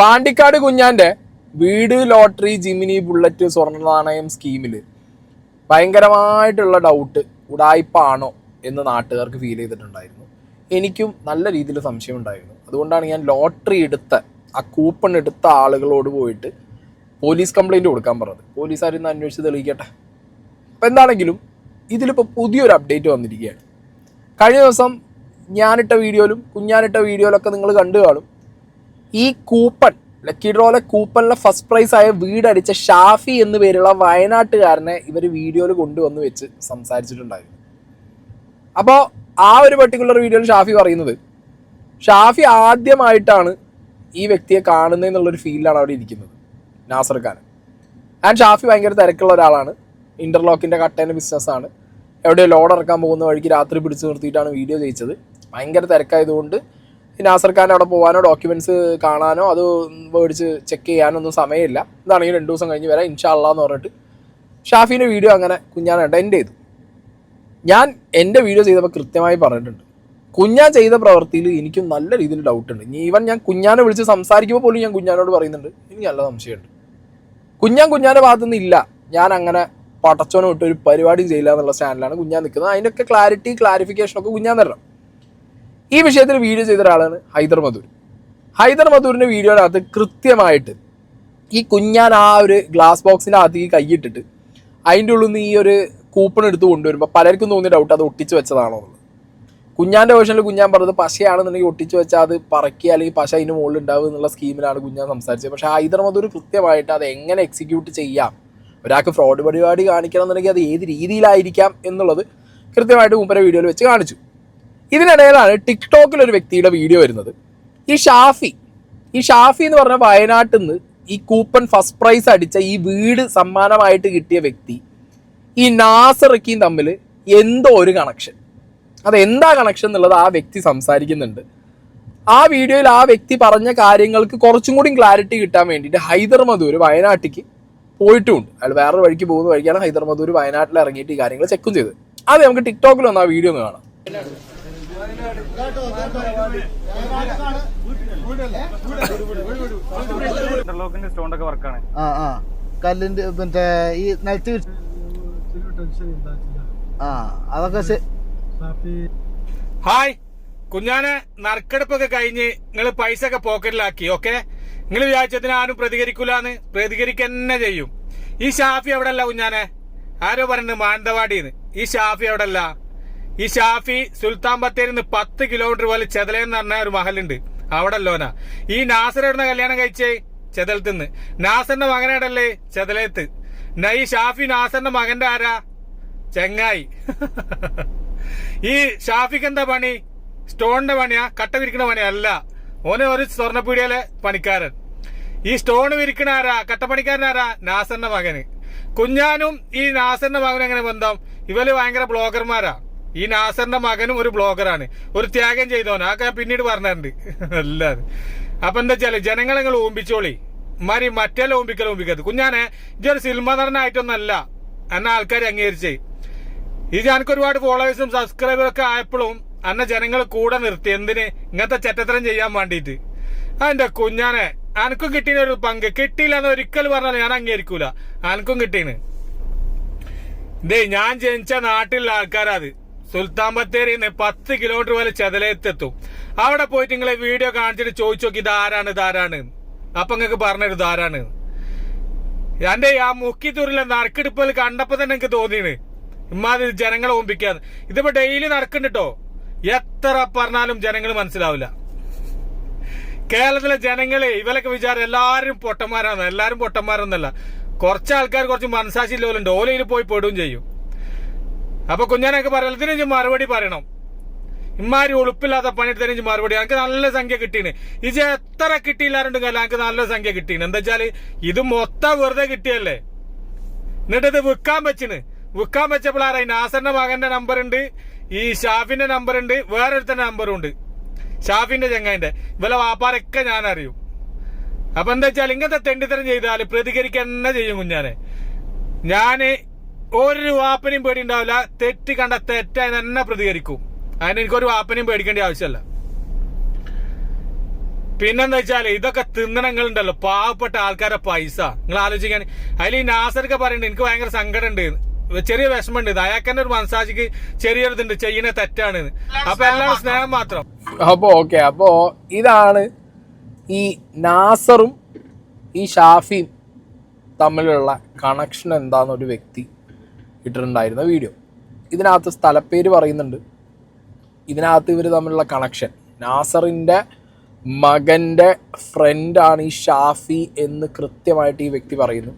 പാണ്ടിക്കാട് കുഞ്ഞാന്റെ വീട് lottery ജിമിനി bullet സ്വർണ്ണ നാണയം സ്കീമിൽ ഭയങ്കരമായിട്ടുള്ള ഡൗട്ട് ഉടായ്പാണോ എന്ന് നാട്ടുകാർക്ക് ഫീൽ ചെയ്തിട്ടുണ്ടായിരുന്നു. എനിക്കും നല്ല രീതിയിൽ സംശയം ഉണ്ടായിരുന്നു. അതുകൊണ്ടാണ് ഞാൻ ലോട്ടറി എടുത്ത ആ കൂപ്പൺ എടുത്ത ആളുകളോട് പോയിട്ട് പോലീസ് കംപ്ലൈൻറ്റ് കൊടുക്കാൻ പറഞ്ഞത്. പോലീസുകാരിന്ന് അന്വേഷിച്ച് തെളിയിക്കട്ടെ. അപ്പം എന്താണെങ്കിലും ഇതിലിപ്പോൾ പുതിയൊരു അപ്ഡേറ്റ് വന്നിരിക്കുകയാണ്. കഴിഞ്ഞ ദിവസം ഞാനിട്ട വീഡിയോയിലും കുഞ്ഞാനിട്ട വീഡിയോയിലൊക്കെ നിങ്ങൾ കണ്ടു കാണും. ഈ കൂപ്പൺ ലക്കി ഡ്രോയിലെ കൂപ്പണിലെ ഫസ്റ്റ് പ്രൈസ് ആയ വീടടിച്ച ഷാഫി എന്ന് പേരുള്ള വയനാട്ടുകാരനെ ഇവർ വീഡിയോയിൽ കൊണ്ടുവന്ന് വെച്ച് സംസാരിച്ചിട്ടുണ്ടായിരുന്നു. അപ്പോൾ ആ ഒരു പെർട്ടിക്കുലർ വീഡിയോയിൽ ഷാഫി പറയുന്നത് ഷാഫി ആദ്യമായിട്ടാണ് ഈ വ്യക്തിയെ കാണുന്നതെന്നുള്ളൊരു ഫീലിലാണ് അവിടെ ഇരിക്കുന്നത്, നാസർ ഖാൻ. ആൻഡ് ഷാഫി ഭയങ്കര തിരക്കുള്ള ഒരാളാണ്. ഇൻ്റർലോക്കിൻ്റെ കട്ടേൻ്റെ ബിസിനസ്സാണ്. എവിടെയോ ലോഡ് ഇറക്കാൻ പോകുന്ന വഴിക്ക് രാത്രി പിടിച്ചു നിർത്തിയിട്ടാണ് വീഡിയോ ചെയ്യിച്ചത്. ഭയങ്കര തിരക്കായതുകൊണ്ട് നാസർ ഖാൻ അവിടെ പോകാനോ ഡോക്യുമെൻറ്റ്സ് കാണാനോ അത് മേടിച്ച് ചെക്ക് ചെയ്യാനോ ഒന്നും സമയമില്ല. ഇതാണെങ്കിൽ 2 ദിവസം കഴിഞ്ഞ് വരാം ഇൻഷാ അള്ളാ എന്ന് പറഞ്ഞിട്ട് ഷാഫീൻ്റെ വീഡിയോ അങ്ങനെ കുഞ്ഞാനുണ്ട് എൻ്റെ ചെയ്തു. ഞാൻ എൻ്റെ വീഡിയോ ചെയ്തപ്പോൾ കൃത്യമായി പറഞ്ഞിട്ടുണ്ട്, കുഞ്ഞാൻ ചെയ്ത പ്രവൃത്തിയിൽ എനിക്കും നല്ല രീതിയിൽ ഡൗട്ടുണ്ട്. ഈവൻ ഞാൻ കുഞ്ഞാനെ വിളിച്ച് സംസാരിക്കുമ്പോൾ പോലും ഞാൻ കുഞ്ഞാനോട് പറയുന്നുണ്ട് എനിക്ക് നല്ല സംശയമുണ്ട്. കുഞ്ഞാൻ്റെ ഭാഗത്തുനിന്ന് ഇല്ല, ഞാൻ അങ്ങനെ പടച്ചോനെ വിട്ട് ഒരു പരിപാടി ചെയ്യില്ല എന്നുള്ള സ്റ്റാൻഡിലാണ് കുഞ്ഞാൻ നിൽക്കുന്നത്. അതിൻ്റെയൊക്കെ ക്ലാരിഫിക്കേഷനൊക്കെ കുഞ്ഞാൻ തരണം. ഈ വിഷയത്തിൽ വീഡിയോ ചെയ്ത ഒരാളാണ് ഹൈദർ മധൂർ. ഹൈദർ മധൂരിൻ്റെ വീഡിയോയിനകത്ത് കൃത്യമായിട്ട് ഈ കുഞ്ഞാൻ ആ ഒരു ഗ്ലാസ് ബോക്സിൻ്റെ അകത്തേക്ക് കൈയിട്ടിട്ട് അതിൻ്റെ ഉള്ളിൽ നിന്ന് ഈ ഒരു കൂപ്പൺ എടുത്ത് കൊണ്ടുവരുമ്പോൾ പലർക്കും തോന്നിയ ഡൗട്ട് അത് ഒട്ടിച്ച് വെച്ചതാണോ എന്നുള്ളത്. കുഞ്ഞാൻ്റെ വേർഷനിൽ കുഞ്ഞാൻ പറഞ്ഞത് പശയാണെന്നുണ്ടെങ്കിൽ ഒട്ടിച്ച് വെച്ചാൽ അത് പറക്കുക അല്ലെങ്കിൽ പശ അതിന് മുകളിൽ ഉണ്ടാവുക എന്നുള്ള സ്കീമിലാണ് കുഞ്ഞാൻ സംസാരിച്ചത്. പക്ഷേ ഹൈദർ മധൂർ കൃത്യമായിട്ട് അത് എങ്ങനെ എക്സിക്യൂട്ട് ചെയ്യാം, ഒരാൾക്ക് ഫ്രോഡ് പരിപാടി കാണിക്കണം എന്നുണ്ടെങ്കിൽ അത് ഏത് രീതിയിലായിരിക്കാം എന്നുള്ളത് കൃത്യമായിട്ട് മുമ്പേ വീഡിയോയിൽ വെച്ച് കാണിച്ചു. ഇതിനിടയിലാണ് ടിക്ടോക്കിൽ ഒരു വ്യക്തിയുടെ വീഡിയോ വരുന്നത്. ഈ ഷാഫി എന്ന് പറഞ്ഞ വയനാട്ടിൽ നിന്ന് ഈ കൂപ്പൺ ഫസ്റ്റ് പ്രൈസ് അടിച്ച ഈ വീട് സമ്മാനമായിട്ട് കിട്ടിയ വ്യക്തി ഈ നാസറക്കിയും തമ്മിൽ എന്തോ ഒരു കണക്ഷൻ. അതെന്താ കണക്ഷൻ എന്നുള്ളത് ആ വ്യക്തി സംസാരിക്കുന്നുണ്ട്. ആ വീഡിയോയിൽ ആ വ്യക്തി പറഞ്ഞ കാര്യങ്ങൾക്ക് കുറച്ചും കൂടി ക്ലാരിറ്റി കിട്ടാൻ വേണ്ടിയിട്ട് ഹൈദർ മധൂർ വയനാട്ടിലേക്ക് പോയിട്ടുമുണ്ട്. അയാൾ വേറൊരു വഴിക്ക് പോകുന്ന വഴിക്കാണ് ഹൈദർ മധൂർ വയനാട്ടിൽ ഇറങ്ങിയിട്ട് ഈ കാര്യങ്ങൾ ചെക്കും ചെയ്തത്. അത് നമുക്ക് ടിക്ടോക്കിൽ വന്ന ആ വീഡിയോ ഒന്ന് കാണാം. സ്റ്റോണ്ടൊക്കെ വർക്കാണ്. കല്ലിന്റെ മറ്റേ ഈ നിലത്ത് അതൊക്കെ. ഹായ് കുഞ്ഞാനെ, നറുക്കെടുപ്പൊക്കെ കഴിഞ്ഞ് നിങ്ങൾ പൈസ ഒക്കെ പോക്കറ്റിലാക്കി. ഓക്കെ, നിങ്ങൾ വിചാരിച്ചതിന് ആരും പ്രതികരിക്കൂലെന്ന് പ്രതികരിക്കന്നെ ചെയ്യും. ഈ ഷാഫി അവിടെ അല്ല കുഞ്ഞാനെ, ആരോ പറയുന്നത് മാനന്തവാടിന്ന്. ഈ ഷാഫി അവിടെ അല്ല. ഈ ഷാഫി സുൽത്താൻ ബത്തേരിൽ നിന്ന് 10 കിലോമീറ്റർ പോലെ ചെതലേന്ന് പറഞ്ഞ ഒരു മഹലുണ്ട്, അവിടെ അല്ലോനാ. ഈ നാസർ എവിടുന്ന കല്യാണം കഴിച്ചേ? ചെതലത്തുനിന്ന്. നാസറിന്റെ മകനാടല്ലേ ചെതലേത്ത്. ഈ ഷാഫി നാസറിന്റെ മകന്റെ ആരാ? ചെങ്ങായി. ഈ ഷാഫിക്ക് എന്താ പണി? സ്റ്റോണിന്റെ പണിയാ? കട്ട വിരിക്കണ പണിയാ? അല്ല, ഓനെ ഒരു സ്വർണ്ണപ്പീടിയിലെ പണിക്കാരൻ. ഈ സ്റ്റോൺ വിരിക്കണ ആരാ? കട്ടപ്പണിക്കാരൻ ആരാ? നാസറിന്റെ മകന്. കുഞ്ഞാനും ഈ നാസറിന്റെ മകനും എങ്ങനെ ബന്ധം? ഇവര് ഭയങ്കര ബ്ലോഗർമാരാ. ഈ നാസറിന്റെ മകനും ഒരു ബ്ലോഗറാണ്, ഒരു ത്യാഗം ചെയ്തോനാ. അതൊക്കെ ഞാൻ പിന്നീട് പറഞ്ഞിട്ടുണ്ട് എല്ലാരും. അപ്പൊ എന്താ വെച്ചാല് ജനങ്ങളെ നിങ്ങൾ ഓമ്പിച്ചോളി, മാറി മറ്റേ ഓമ്പിക്കരുത്. കുഞ്ഞാനെ ഇതൊരു സിനിമ നടനായിട്ടൊന്നല്ല എന്നെ ആൾക്കാർ അംഗീകരിച്ചേ. ഇത് എനിക്ക് ഒരുപാട് ഫോളോവേഴ്സും സബ്സ്ക്രൈബറൊക്കെ ആയപ്പോഴും എന്നെ ജനങ്ങൾ കൂടെ നിർത്തി. എന്തിന്? ഇങ്ങനത്തെ ചെറ്റത്തരം ചെയ്യാൻ വേണ്ടിയിട്ട്. എന്റെ കുഞ്ഞാനെ, അനക്കും കിട്ടീന ഒരു പങ്ക്. കിട്ടിയില്ല എന്ന് ഒരിക്കൽ പറഞ്ഞാൽ ഞാൻ അംഗീകരിക്കൂല. അനക്കും കിട്ടീന്. ഇതേ ഞാൻ ജനിച്ച നാട്ടിലുള്ള ആൾക്കാരാ. അത് സുൽത്താൻ ബത്തേരിന്ന് 10 കിലോമീറ്റർ പോലെ ചെതലെത്തെത്തും. അവിടെ പോയിട്ട് നിങ്ങളെ വീഡിയോ കാണിച്ചിട്ട് ചോദിച്ചു നോക്കി ഇതാരാണ്. അപ്പൊ നിങ്ങൾക്ക് പറഞ്ഞൊരു ഇതാരാണ്. എന്റെ ആ മുക്കിത്തൂരിലെ നറുക്കെടുപ്പിൽ കണ്ടപ്പോ തന്നെ എനിക്ക് തോന്നിയാണ് ഇമ്മാതിരി ജനങ്ങളെ ഓമ്പിക്കാന്ന്. ഇതിപ്പോ ഡെയിലി നടക്കുന്നുണ്ടോ? എത്ര പറഞ്ഞാലും ജനങ്ങൾ മനസ്സിലാവില്ല. കേരളത്തിലെ ജനങ്ങളെ ഇവരൊക്കെ വിചാരം എല്ലാരും പൊട്ടന്മാരാണ്. എല്ലാരും പൊട്ടന്മാരൊന്നല്ല, കുറച്ച് ആൾക്കാർ കുറച്ച് മനസാക്ഷി ഇല്ലോലുണ്ട്. ഓലയിൽ പോയി പെടുകയും ചെയ്യും. അപ്പൊ കുഞ്ഞാനൊക്കെ പറയാം, ഇതിന് മറുപടി പറയണം. ഇമാരി ഉളുപ്പില്ലാത്ത പണിയെടുത്തതിന് മറുപടി. എനിക്ക് നല്ല സംഖ്യ കിട്ടീന്. ഇത് എത്ര കിട്ടിയില്ലാരുണ്ടെങ്കിൽ എനിക്ക് നല്ല സംഖ്യ കിട്ടീന്. എന്താ വെച്ചാല് ഇത് മൊത്തം വെറുതെ കിട്ടിയല്ലേ. എന്നിട്ട് ഇത് വിൽക്കാൻ വെച്ചപ്പോൾ ആരായി? നാസറിന്റെ മകന്റെ നമ്പർ ഉണ്ട്, ഈ ഷാഫിന്റെ നമ്പർ ഉണ്ട്, വേറൊരുത്തന്റെ നമ്പറും ഉണ്ട്, ഷാഫിന്റെ ചെങ്ങായിന്റെ. ഇവലെ വാപ്പാരൊക്കെ ഞാൻ അറിയും. അപ്പൊ എന്താ വെച്ചാൽ ഇങ്ങനത്തെ തെണ്ടിത്തരം ചെയ്താല് പ്രതികരിക്കാൻ തന്നെ ചെയ്യും കുഞ്ഞാനെ. ഞാന് ഒരു വാപ്പനെയും പേടി ഉണ്ടാവില്ല. തെറ്റ് കണ്ട തെറ്റായി തന്നെ പ്രതികരിക്കും. അതിന് എനിക്കൊരു വാപ്പനെയും പേടിക്കേണ്ട ആവശ്യമല്ല. പിന്നെന്താ വെച്ചാല് ഇതൊക്കെ തിന്നണങ്ങളുണ്ടല്ലോ പാവപ്പെട്ട ആൾക്കാരെ പൈസ നിങ്ങൾ ആലോചിക്കാൻ. അതിൽ ഈ നാസർക്ക് പറയുന്നുണ്ട് എനിക്ക് ഭയങ്കര സങ്കടം ഉണ്ട്, ചെറിയ വിഷമമുണ്ട്, ഇത് അയാൾക്കെന്നെ ഒരു മനസാക്ഷിക്ക് ചെറിയൊരിതുണ്ട് ചെയ്യണ തെറ്റാണ്. അപ്പൊ എല്ലാവരും സ്നേഹം മാത്രം. അപ്പൊ ഓക്കെ, അപ്പോ ഇതാണ് ഈ നാസറും ഈ ഷാഫിയും തമ്മിലുള്ള കണക്ഷൻ എന്താണെന്നൊരു വ്യക്തി ഇട്ടിട്ടുണ്ടായിരുന്ന വീഡിയോ. ഇതിനകത്ത് സ്ഥലപ്പേര് പറയുന്നുണ്ട്, ഇതിനകത്ത് ഇവർ തമ്മിലുള്ള കണക്ഷൻ നാസറിൻ്റെ മകൻ്റെ ഫ്രണ്ടാണ് ഈ ഷാഫി എന്ന് കൃത്യമായിട്ട് ഈ വ്യക്തി പറയുന്നു.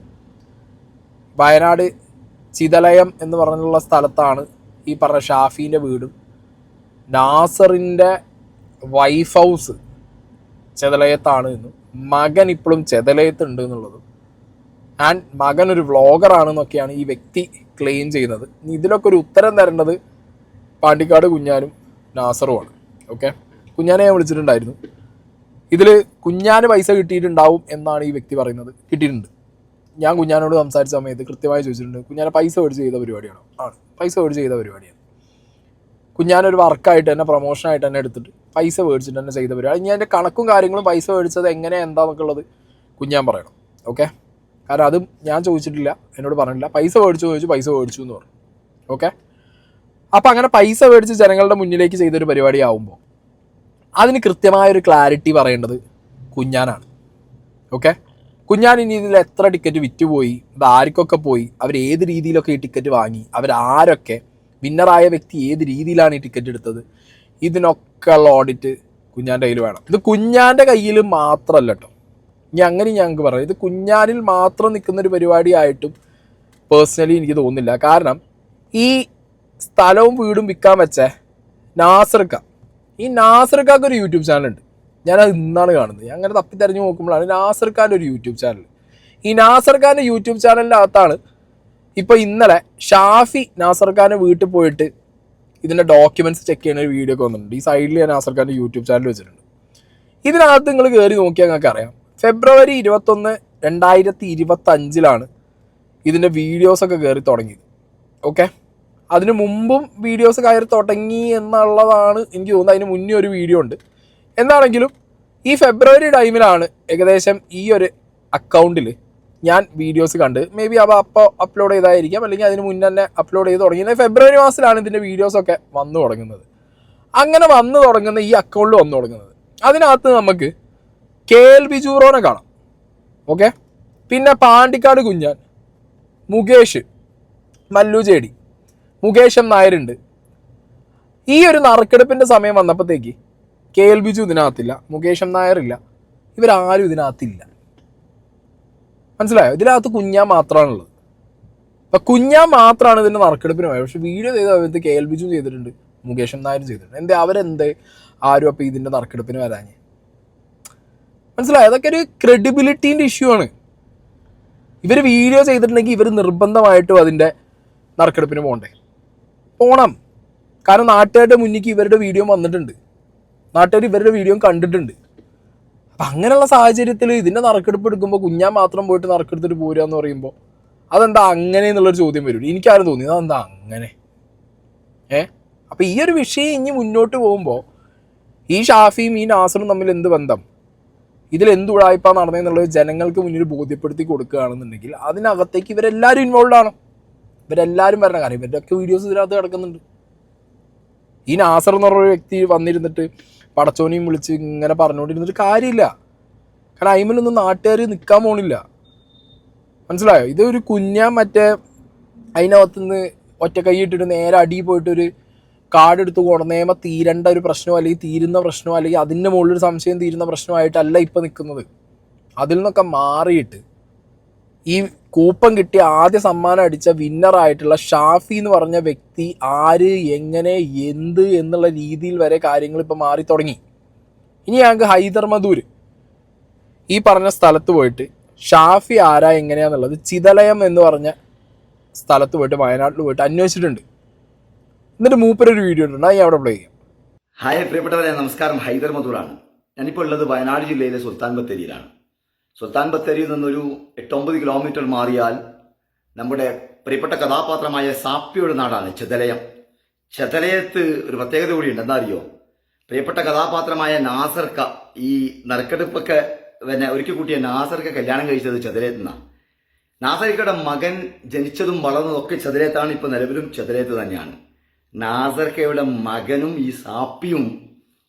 വയനാട് ചിതലയം എന്ന് പറഞ്ഞുള്ള സ്ഥലത്താണ് ഈ പറഞ്ഞ ഷാഫീൻ്റെ വീടും നാസറിൻ്റെ വൈഫ് ഹൗസ് ചെതലയത്താണ് എന്നും മകൻ ഇപ്പോഴും ചെതലയത്തുണ്ട് എന്നുള്ളതും ആൻഡ് മകൻ ഒരു വ്ളോഗറാണെന്നൊക്കെയാണ് ഈ വ്യക്തി ക്ലെയിം ചെയ്യുന്നത്. ഇതിലൊക്കെ ഒരു ഉത്തരം തരേണ്ടത് പാണ്ടിക്കാട് കുഞ്ഞാനും നാസറുമാണ്. ഓക്കെ, കുഞ്ഞാനെ ഞാൻ വിളിച്ചിട്ടുണ്ടായിരുന്നു. ഇതിൽ കുഞ്ഞാന് പൈസ കിട്ടിയിട്ടുണ്ടാവും എന്നാണ് ഈ വ്യക്തി പറയുന്നത്. കിട്ടിയിട്ടുണ്ട്. ഞാൻ കുഞ്ഞാനോട് സംസാരിച്ച സമയത്ത് കൃത്യമായി ചോദിച്ചിട്ടുണ്ട്, കുഞ്ഞാനെ പൈസ മേടിച്ച് ചെയ്ത പരിപാടിയാണോ? ആണ്, പൈസ മേടിച്ച് ചെയ്ത പരിപാടിയാണ്. കുഞ്ഞാനൊരു വർക്കായിട്ട് തന്നെ പ്രൊമോഷനായിട്ട് തന്നെ എടുത്തിട്ട് പൈസ മേടിച്ചിട്ട് തന്നെ ചെയ്ത പരിപാടി. ഞാൻ എൻ്റെ കണക്കും കാര്യങ്ങളും പൈസ മേടിച്ചത് എങ്ങനെ എന്താണെന്നൊക്കെ ഉള്ളത് കുഞ്ഞാൻ പറയണം. ഓക്കെ, കാരണം അതും ഞാൻ ചോദിച്ചിട്ടില്ല, എന്നോട് പറഞ്ഞില്ല. പൈസ മേടിച്ചു ചോദിച്ചു, പൈസ മേടിച്ചു എന്ന് പറഞ്ഞു. ഓക്കെ, അപ്പം അങ്ങനെ പൈസ മേടിച്ച് ജനങ്ങളുടെ മുന്നിലേക്ക് ചെയ്തൊരു പരിപാടി ആവുമ്പോൾ അതിന് കൃത്യമായൊരു ക്ലാരിറ്റി പറയേണ്ടത് കുഞ്ഞാനാണ്. ഓക്കെ, കുഞ്ഞാൻ ഇനി ഇതിൽ എത്ര ടിക്കറ്റ് വിറ്റുപോയി, ഇത് ആർക്കൊക്കെ പോയി, അവർ ഏത് രീതിയിലൊക്കെ ഈ ടിക്കറ്റ് വാങ്ങി, അവരാരൊക്കെ വിന്നറായ വ്യക്തി ഏത് രീതിയിലാണ് ഈ ടിക്കറ്റ് എടുത്തത്, ഇതിനൊക്കെ ഉള്ള ഓഡിറ്റ് കുഞ്ഞാൻ്റെ കയ്യിൽ വേണം. ഇത് കുഞ്ഞാൻ്റെ കയ്യിൽ മാത്രമല്ല കേട്ടോ, ഇനി അങ്ങനെ ഞങ്ങൾക്ക് പറയാം, ഇത് കുഞ്ഞാനിൽ മാത്രം നിൽക്കുന്നൊരു പരിപാടിയായിട്ടും പേഴ്സണലി എനിക്ക് തോന്നുന്നില്ല. കാരണം ഈ സ്ഥലവും വീടും വിൽക്കാൻ വെച്ച നാസർക്ക, ഈ നാസർക്കാർക്ക് ഒരു യൂട്യൂബ് ചാനലുണ്ട്. ഞാനത് ഇന്നാണ് കാണുന്നത്. ഞാൻ അങ്ങനെ തപ്പിത്തെരഞ്ഞ് നോക്കുമ്പോഴാണ് നാസർ ഖാൻ്റെ ഒരു യൂട്യൂബ് ചാനൽ. ഈ നാസർ ഖാൻ്റെ യൂട്യൂബ് ചാനലിൻ്റെ അകത്താണ് ഇപ്പോൾ ഇന്നലെ ഷാഫി നാസർ ഖാൻ്റെ വീട്ടിൽ പോയിട്ട് ഇതിൻ്റെ ഡോക്യുമെൻറ്റ്സ് ചെക്ക് ചെയ്യുന്ന ഒരു വീഡിയോ ഒക്കെ വന്നിട്ടുണ്ട്. ഈ സൈഡിൽ ഞാൻ നാസർ ഖാൻ്റെ യൂട്യൂബ് ചാനൽ വെച്ചിട്ടുണ്ട്. ഇതിനകത്ത് നിങ്ങൾ കയറി നോക്കിയാൽ നിങ്ങൾക്ക് അറിയാം, ഫെബ്രുവരി 21, 2025 ഇതിൻ്റെ വീഡിയോസൊക്കെ കയറി തുടങ്ങിയത്. ഓക്കെ, അതിന് മുമ്പും വീഡിയോസ് കയറി തുടങ്ങി എന്നുള്ളതാണ് എനിക്ക് തോന്നുന്നത്. അതിന് മുന്നേ ഒരു വീഡിയോ ഉണ്ട്. എന്താണെങ്കിലും ഈ ഫെബ്രുവരി ടൈമിലാണ് ഏകദേശം ഈ ഒരു അക്കൗണ്ടിൽ ഞാൻ വീഡിയോസ് കണ്ട്, മേ ബി അപ്പോൾ അപ്ലോഡ് ചെയ്തായിരിക്കാം, അല്ലെങ്കിൽ അതിന് മുന്നേ തന്നെ അപ്ലോഡ് ചെയ്ത് തുടങ്ങിയത്. ഫെബ്രുവരി മാസത്തിലാണ് ഇതിൻ്റെ വീഡിയോസൊക്കെ വന്നു തുടങ്ങുന്നത്. അങ്ങനെ വന്നു തുടങ്ങുന്ന ഈ അക്കൗണ്ടിൽ വന്നു തുടങ്ങുന്നത്, അതിനകത്ത് നമുക്ക് KL ബിജൂറോനെ കാണാം. ഓക്കെ, പിന്നെ പാണ്ടിക്കാട് കുഞ്ഞാൻ, മുകേഷ്, മല്ലുചേടി, മുകേഷം നായരുണ്ട്. ഈ ഒരു നറുക്കെടുപ്പിൻ്റെ സമയം വന്നപ്പോഴത്തേക്ക് KL ബിജു ഇതിനകത്തില്ല, മുകേഷം നായറില്ല, ഇവരാരും ഇതിനകത്തില്ല. മനസ്സിലായോ? ഇതിനകത്ത് കുഞ്ഞാൻ മാത്രമാണുള്ളത്. അപ്പം കുഞ്ഞാൻ മാത്രമാണ് ഇതിൻ്റെ നറുക്കെടുപ്പിന് പോയത്. പക്ഷെ വീഡിയോ ചെയ്ത സമയത്ത് KL ബിജു ചെയ്തിട്ടുണ്ട്, മുകേഷം നായരും ചെയ്തിട്ടുണ്ട്. എന്തേ അവരെന്തേ ആരും അപ്പം ഇതിൻ്റെ നറുക്കെടുപ്പിന് വരാഞ്ഞ്? മനസ്സിലായോ? അതൊക്കെ ഒരു ക്രെഡിബിലിറ്റീൻ്റെ ഇഷ്യൂ ആണ്. ഇവർ വീഡിയോ ചെയ്തിട്ടുണ്ടെങ്കിൽ ഇവർ നിർബന്ധമായിട്ടും അതിൻ്റെ നറുക്കെടുപ്പിന് പോകണം. കാരണം നാട്ടുകാരുടെ മുന്നിലേക്ക് ഇവരുടെ വീഡിയോ വന്നിട്ടുണ്ട്, നാട്ടുകാർ ഇവരുടെ വീഡിയോ കണ്ടിട്ടുണ്ട്. അപ്പം അങ്ങനെയുള്ള സാഹചര്യത്തിൽ ഇതിൻ്റെ നറുക്കെടുപ്പ് എടുക്കുമ്പോൾ കുഞ്ഞാൻ മാത്രം പോയിട്ട് നറുക്കെടുത്തിട്ട് പോരുക എന്ന് പറയുമ്പോൾ അതെന്താ അങ്ങനെ എന്നുള്ളൊരു ചോദ്യം വരും. എനിക്കാരും തോന്നി അതെന്താ അങ്ങനെ. അപ്പം ഈ ഒരു വിഷയം ഇനി മുന്നോട്ട് പോകുമ്പോൾ ഈ ഷാഫിയും ഈ നാസറും തമ്മിൽ എന്ത് ബന്ധം, ഇതിലെന്ത് ഉടായ്പ നടന്നതെന്നുള്ളത് ജനങ്ങൾക്ക് മുന്നിൽ ബോധ്യപ്പെടുത്തി കൊടുക്കുകയാണെന്നുണ്ടെങ്കിൽ അതിനകത്തേക്ക് ഇവരെല്ലാവരും ഇൻവോൾവ് ആണ്. ഇവരെല്ലാവരും വരണ കാര്യം ഇവരുടെയൊക്കെ വീഡിയോസ് ഇതിനകത്ത് കിടക്കുന്നുണ്ട്. ഈ നാസർ എന്ന് പറഞ്ഞൊരു വ്യക്തി വന്നിരുന്നിട്ട് പടച്ചോനെയും വിളിച്ച് ഇങ്ങനെ പറഞ്ഞുകൊണ്ടിരുന്നിട്ട് കാര്യമില്ല. കാരണം അയിമലൊന്നും നാട്ടുകാർ നിൽക്കാൻ പോണില്ല. മനസ്സിലായോ? ഇതൊരു കുഞ്ഞാൻ മറ്റേ അതിനകത്തുനിന്ന് ഒറ്റ കൈ ഇട്ടിട്ട് നേരെ അടിയിൽ പോയിട്ടൊരു കാർഡ് എടുത്ത് കൊണ്ടുവന്നേമ തീരേണ്ട ഒരു പ്രശ്നമോ അല്ലെങ്കിൽ തീരുന്ന പ്രശ്നമോ അല്ലെങ്കിൽ അതിൻ്റെ മുകളിലൊരു സംശയം തീരുന്ന പ്രശ്നമായിട്ടല്ല ഇപ്പം നിൽക്കുന്നത്. അതിൽ നിന്നൊക്കെ മാറിയിട്ട് ഈ കൂപ്പൺ കിട്ടിയ ആദ്യ സമ്മാനം അടിച്ച വിന്നറായിട്ടുള്ള ഷാഫി എന്ന് പറഞ്ഞ വ്യക്തി ആര്, എങ്ങനെ, എന്ത് എന്നുള്ള രീതിയിൽ വരെ കാര്യങ്ങൾ ഇപ്പം മാറി തുടങ്ങി. ഇനി ഞങ്ങൾക്ക് ഹൈദർ മധൂർ ഈ പറഞ്ഞ സ്ഥലത്ത് പോയിട്ട് ഷാഫി ആരാ എങ്ങനെയാന്നുള്ളത് ചിതലയം എന്ന് പറഞ്ഞ സ്ഥലത്ത് പോയിട്ട് വയനാട്ടിൽ പോയിട്ട് അന്വേഷിച്ചിട്ടുണ്ട്. എന്നിട്ട് മൂപ്പരൊരു വീഡിയോ ഉണ്ട്, ഞാൻ അവിടെ പ്ലേ ചെയ്യാം. ഹായ് പ്രിയപ്പെട്ടവരെ, നമസ്കാരം. ഹൈദർ മധൂറാണ്. ഞാനിപ്പോൾ ഉള്ളത് വയനാട് ജില്ലയിലെ സുൽത്താൻ ബത്തേരിയിലാണ്. സുൽത്താൻ ബത്തേരിയിൽ നിന്നൊരു 8-9 കിലോമീറ്റർ മാറിയാൽ നമ്മുടെ പ്രിയപ്പെട്ട കഥാപാത്രമായ സാപ്പിയുടെ നാടാണ് ചെതലയം. ചെതലയത്ത് ഒരു പ്രത്യേകത കൂടിയുണ്ട്. എന്താ അറിയോ? പ്രിയപ്പെട്ട കഥാപാത്രമായ നാസർക്ക ഈ നറുക്കെടുപ്പൊക്കെ പിന്നെ ഒരിക്കൽ കൂട്ടിയ നാസർക്ക കല്യാണം കഴിച്ചത് ചെതലേത്തുനിന്നാണ്. നാസർക്കയുടെ മകൻ ജനിച്ചതും വളർന്നതും ഒക്കെ ചെതലേത്താണ്. ഇപ്പൊ നിലവിലും ചെതലേത്ത് തന്നെയാണ്. നാസർക്കയുടെ മകനും ഈ സാപ്പിയും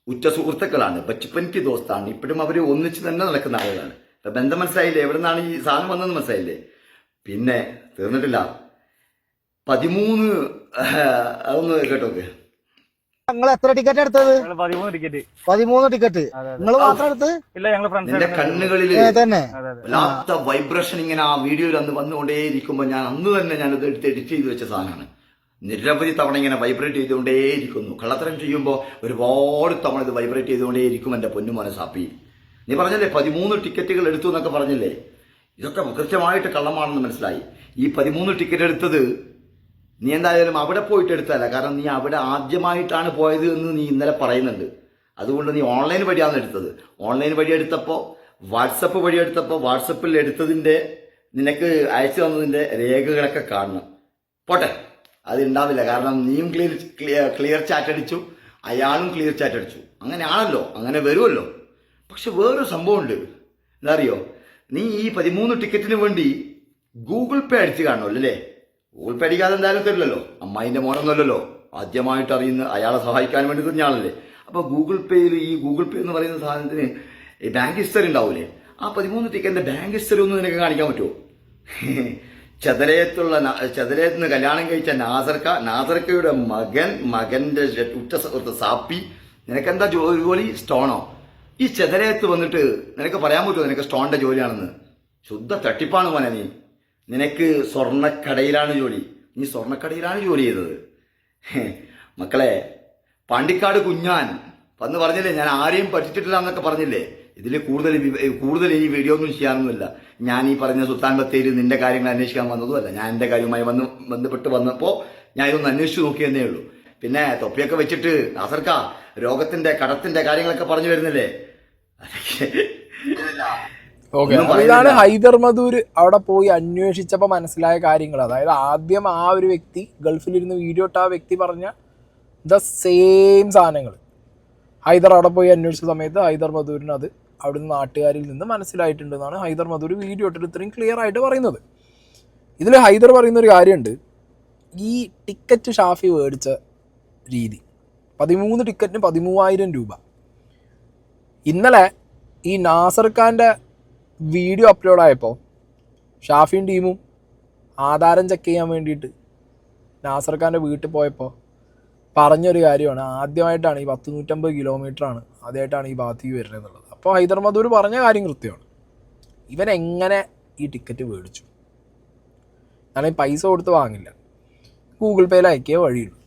ഉറ്റ സുഹൃത്തുക്കളാണ്, ബച്പൻക്ക് ദോസ്താണ്. ഇപ്പോഴും അവർ ഒന്നിച്ച് തന്നെ നടക്കുന്ന ആളുകളാണ്. ബന്ധം മനസ്സിലായില്ലേ? എവിടെ നിന്നാണ് ഈ സാധനം വന്നതെന്ന് മനസ്സിലായില്ലേ? പിന്നെ തീർന്നിട്ടില്ല. 13 അതൊന്ന് കേട്ടോക്ക്. നിങ്ങൾ എത്ര ടിക്കറ്റ് എടുത്തത്? 13 ടിക്കറ്റ്. 13 ടിക്കറ്റ് നിങ്ങൾ മാത്രം എടുത്ത്? ഇല്ല, ഞങ്ങൾ എന്റെ കണ്ണുകളില് തന്നെ വല്ലാത്ത വൈബ്രേഷൻ ഇങ്ങനെ ആ വീഡിയോയിൽ അന്ന് വന്നുകൊണ്ടേയിരിക്കുമ്പോൾ ഞാൻ അന്ന് തന്നെ ഞാനത് എടുത്ത് എഡിറ്റ് ചെയ്ത് വെച്ച സാധനമാണ്. നിരവധി തവണ ഇങ്ങനെ വൈബ്രേറ്റ് ചെയ്തുകൊണ്ടേയിരിക്കുന്നു. കള്ളത്തരം ചെയ്യുമ്പോൾ ഒരുപാട് തവണ ഇത് വൈബ്രേറ്റ് ചെയ്തുകൊണ്ടേയിരിക്കും എൻ്റെ പൊന്നുമോനെ സാപ്പി. നീ പറഞ്ഞില്ലേ 13 ടിക്കറ്റുകൾ എടുത്തു എന്നൊക്കെ പറഞ്ഞില്ലേ? ഇതൊക്കെ കൃത്യമായിട്ട് കള്ളമാണെന്ന് മനസ്സിലായി. ഈ 13 ടിക്കറ്റ് എടുത്തത് നീ എന്തായാലും അവിടെ പോയിട്ട് എടുത്തല്ല. കാരണം നീ അവിടെ ആദ്യമായിട്ടാണ് പോയത് എന്ന് നീ ഇന്നലെ പറയുന്നുണ്ട്. അതുകൊണ്ട് നീ ഓൺലൈൻ വഴിയാണ് എടുത്തത്. ഓൺലൈൻ വഴി എടുത്തപ്പോൾ വാട്സപ്പ് വഴി എടുത്തപ്പോൾ വാട്സപ്പിൽ എടുത്തതിൻ്റെ നിനക്ക് അയച്ചു തന്നതിൻ്റെ രേഖകളൊക്കെ കാണണം. പോട്ടെ, അത് ഉണ്ടാവില്ല. കാരണം നീയും ക്ലിയർ ചാറ്റ് അടിച്ചു, അയാളും ക്ലിയർ ചാറ്റ് അടിച്ചു. അങ്ങനെയാണല്ലോ, അങ്ങനെ വരുമല്ലോ. പക്ഷെ വേറൊരു സംഭവമുണ്ട്. എന്താ അറിയോ? നീ ഈ 13 ടിക്കറ്റിന് വേണ്ടി ഗൂഗിൾ പേ അടിച്ച് കാണുമല്ലോ അല്ലേ? ഗൂഗിൾ പേ അടിക്കാതെ എന്തായാലും തരില്ലല്ലോ. അമ്മായിൻ്റെ മോനൊന്നുമല്ലല്ലോ, ആദ്യമായിട്ട് അറിയുന്ന അയാളെ സഹായിക്കാൻ വേണ്ടി തന്നെയാണല്ലേ. അപ്പോൾ ഗൂഗിൾ പേയിൽ ഈ ഗൂഗിൾ പേ എന്ന് പറയുന്ന സാധനത്തിന് ഈ ബാങ്ക് ഹിസ്റ്ററി ഉണ്ടാവൂലേ? ആ 13 ടിക്കറ്റിൻ്റെ ബാങ്ക് ഹിസ്റ്ററി ഒന്ന് നിനക്ക് കാണിക്കാൻ പറ്റുമോ? ചെതലേത്തുനിന്ന് കല്യാണം കഴിച്ച നാസർക്കയുടെ മകന്റെ ഉറ്റ സുഹൃത്ത് സാപ്പി. നിനക്കെന്താ ജോലി? സ്റ്റോണോ? ഈ ചെതലേത്ത് വന്നിട്ട് നിനക്ക് പറയാൻ പറ്റുമോ നിനക്ക് സ്റ്റോണിന്റെ ജോലിയാണെന്ന്? ശുദ്ധ തട്ടിപ്പാണ് മോനെ നീ. നിനക്ക് സ്വർണ്ണക്കടയിലാണ് ജോലി. നീ സ്വർണ്ണക്കടയിലാണ് ജോലി ചെയ്തത്. മക്കളെ, പാണ്ടിക്കാട് കുഞ്ഞാൻ വന്ന് പറഞ്ഞില്ലേ ഞാൻ ആരെയും പഠിച്ചിട്ടില്ല എന്നൊക്കെ പറഞ്ഞില്ലേ? ഇതിൽ കൂടുതൽ ഈ വീഡിയോ ഒന്നും ചെയ്യാനൊന്നുമില്ല. ഞാൻ ഈ പറഞ്ഞ സുൽത്താൻ ബത്തേരി നിന്റെ കാര്യങ്ങൾ അന്വേഷിക്കാൻ വന്നതുമല്ല. ഞാൻ എൻ്റെ കാര്യവുമായി ബന്ധപ്പെട്ട് വന്നപ്പോൾ ഞാൻ ഇതൊന്ന് അന്വേഷിച്ച് നോക്കിയെന്നേ ഉള്ളൂ. പിന്നെ തൊപ്പിയൊക്കെ വെച്ചിട്ട് നാസർക്ക രോഗത്തിന്റെ കടത്തിന്റെ കാര്യങ്ങളൊക്കെ പറഞ്ഞു വരുന്നില്ലേ? ഇതാണ് ഹൈദർ മധൂർ അവിടെ പോയി അന്വേഷിച്ചപ്പോൾ മനസ്സിലായ കാര്യങ്ങൾ. അതായത് ആദ്യം ആ ഒരു വ്യക്തി ഗൾഫിലിരുന്ന് വീഡിയോ ഇട്ട ആ വ്യക്തി പറഞ്ഞ ദ സെയിം സാധനങ്ങൾ ഹൈദർ അവിടെ പോയി അന്വേഷിച്ച സമയത്ത് ഹൈദർ മധൂരിന് അത് അവിടുന്ന് നാട്ടുകാരിൽ നിന്ന് മനസ്സിലായിട്ടുണ്ടെന്നാണ് ഹൈദർ മധൂർ വീഡിയോ ഇട്ടിട്ട് ഇത്രയും ക്ലിയർ ആയിട്ട് പറയുന്നത്. ഇതിൽ ഹൈദർ പറയുന്ന ഒരു കാര്യമുണ്ട്. ഈ ടിക്കറ്റ് ഷാഫി മേടിച്ച രീതി 13 ടിക്കറ്റിന് 13,000 രൂപ. ഇന്നലെ ഈ നാസർ ഖാൻ്റെ വീഡിയോ അപ്ലോഡ് ആയപ്പോൾ ഷാഫിയും ടീമും ആധാരം ചെക്ക് ചെയ്യാൻ വേണ്ടിയിട്ട് നാസർ ഖാൻ്റെ വീട്ടിൽ പോയപ്പോൾ പറഞ്ഞൊരു കാര്യമാണ്. ആദ്യമായിട്ടാണ് ഈ 150 കിലോമീറ്ററാണ് ആദ്യമായിട്ടാണ് ഈ ഭാഗത്തേക്ക് വരുന്നത് എന്നുള്ളത്. അപ്പോൾ ഹൈദർ മധൂർ പറഞ്ഞ കാര്യം കൃത്യമാണ്. ഇവൻ എങ്ങനെ ഈ ടിക്കറ്റ് മേടിച്ചു? ഞാനീ പൈസ കൊടുത്ത് വാങ്ങില്ല, ഗൂഗിൾ പേയിൽ അയക്കിയ വഴിയുള്ളൂ.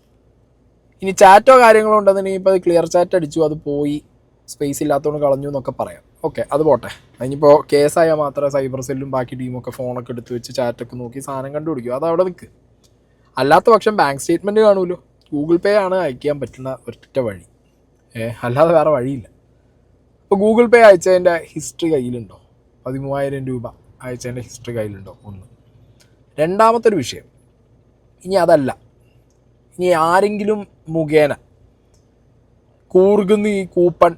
ഇനി ചാറ്റോ കാര്യങ്ങളോ ഉണ്ടെന്നുണ്ടെങ്കിൽ ഇപ്പോൾ അത് ക്ലിയർ ചാറ്റ് അടിച്ചു, അത് പോയി സ്പേസ് ഇല്ലാത്തതുകൊണ്ട് കളഞ്ഞു എന്നൊക്കെ പറയാം. ഓക്കെ, അത് പോട്ടെ. അതിനിപ്പോൾ കേസായാൽ മാത്രമേ സൈബർ സെല്ലും ബാക്കി ടീമൊക്കെ ഫോണൊക്കെ എടുത്ത് വെച്ച് ചാറ്റൊക്കെ നോക്കി സാധനം കണ്ടുപിടിക്കും. അത് അവിടെ നിൽക്ക്. അല്ലാത്ത പക്ഷം ബാങ്ക് സ്റ്റേറ്റ്മെൻറ്റ് കാണുമല്ലോ. ഗൂഗിൾ പേ ആണ് അയക്കാൻ പറ്റുന്ന ഒറ്റ വഴി, അല്ലാതെ വേറെ വഴിയില്ല. ഇപ്പോൾ ഗൂഗിൾ പേ അയച്ചതിൻ്റെ ഹിസ്റ്ററി കയ്യിലുണ്ടോ? 13,000 രൂപ അയച്ചതിൻ്റെ ഹിസ്റ്ററി കയ്യിലുണ്ടോ? ഒന്ന്. രണ്ടാമത്തെ ഒരു വിഷയം, ഇനി അതല്ല, ഇനി ആരെങ്കിലും മുഖേന കൂർഗുന്ന് ഈ കൂപ്പൺ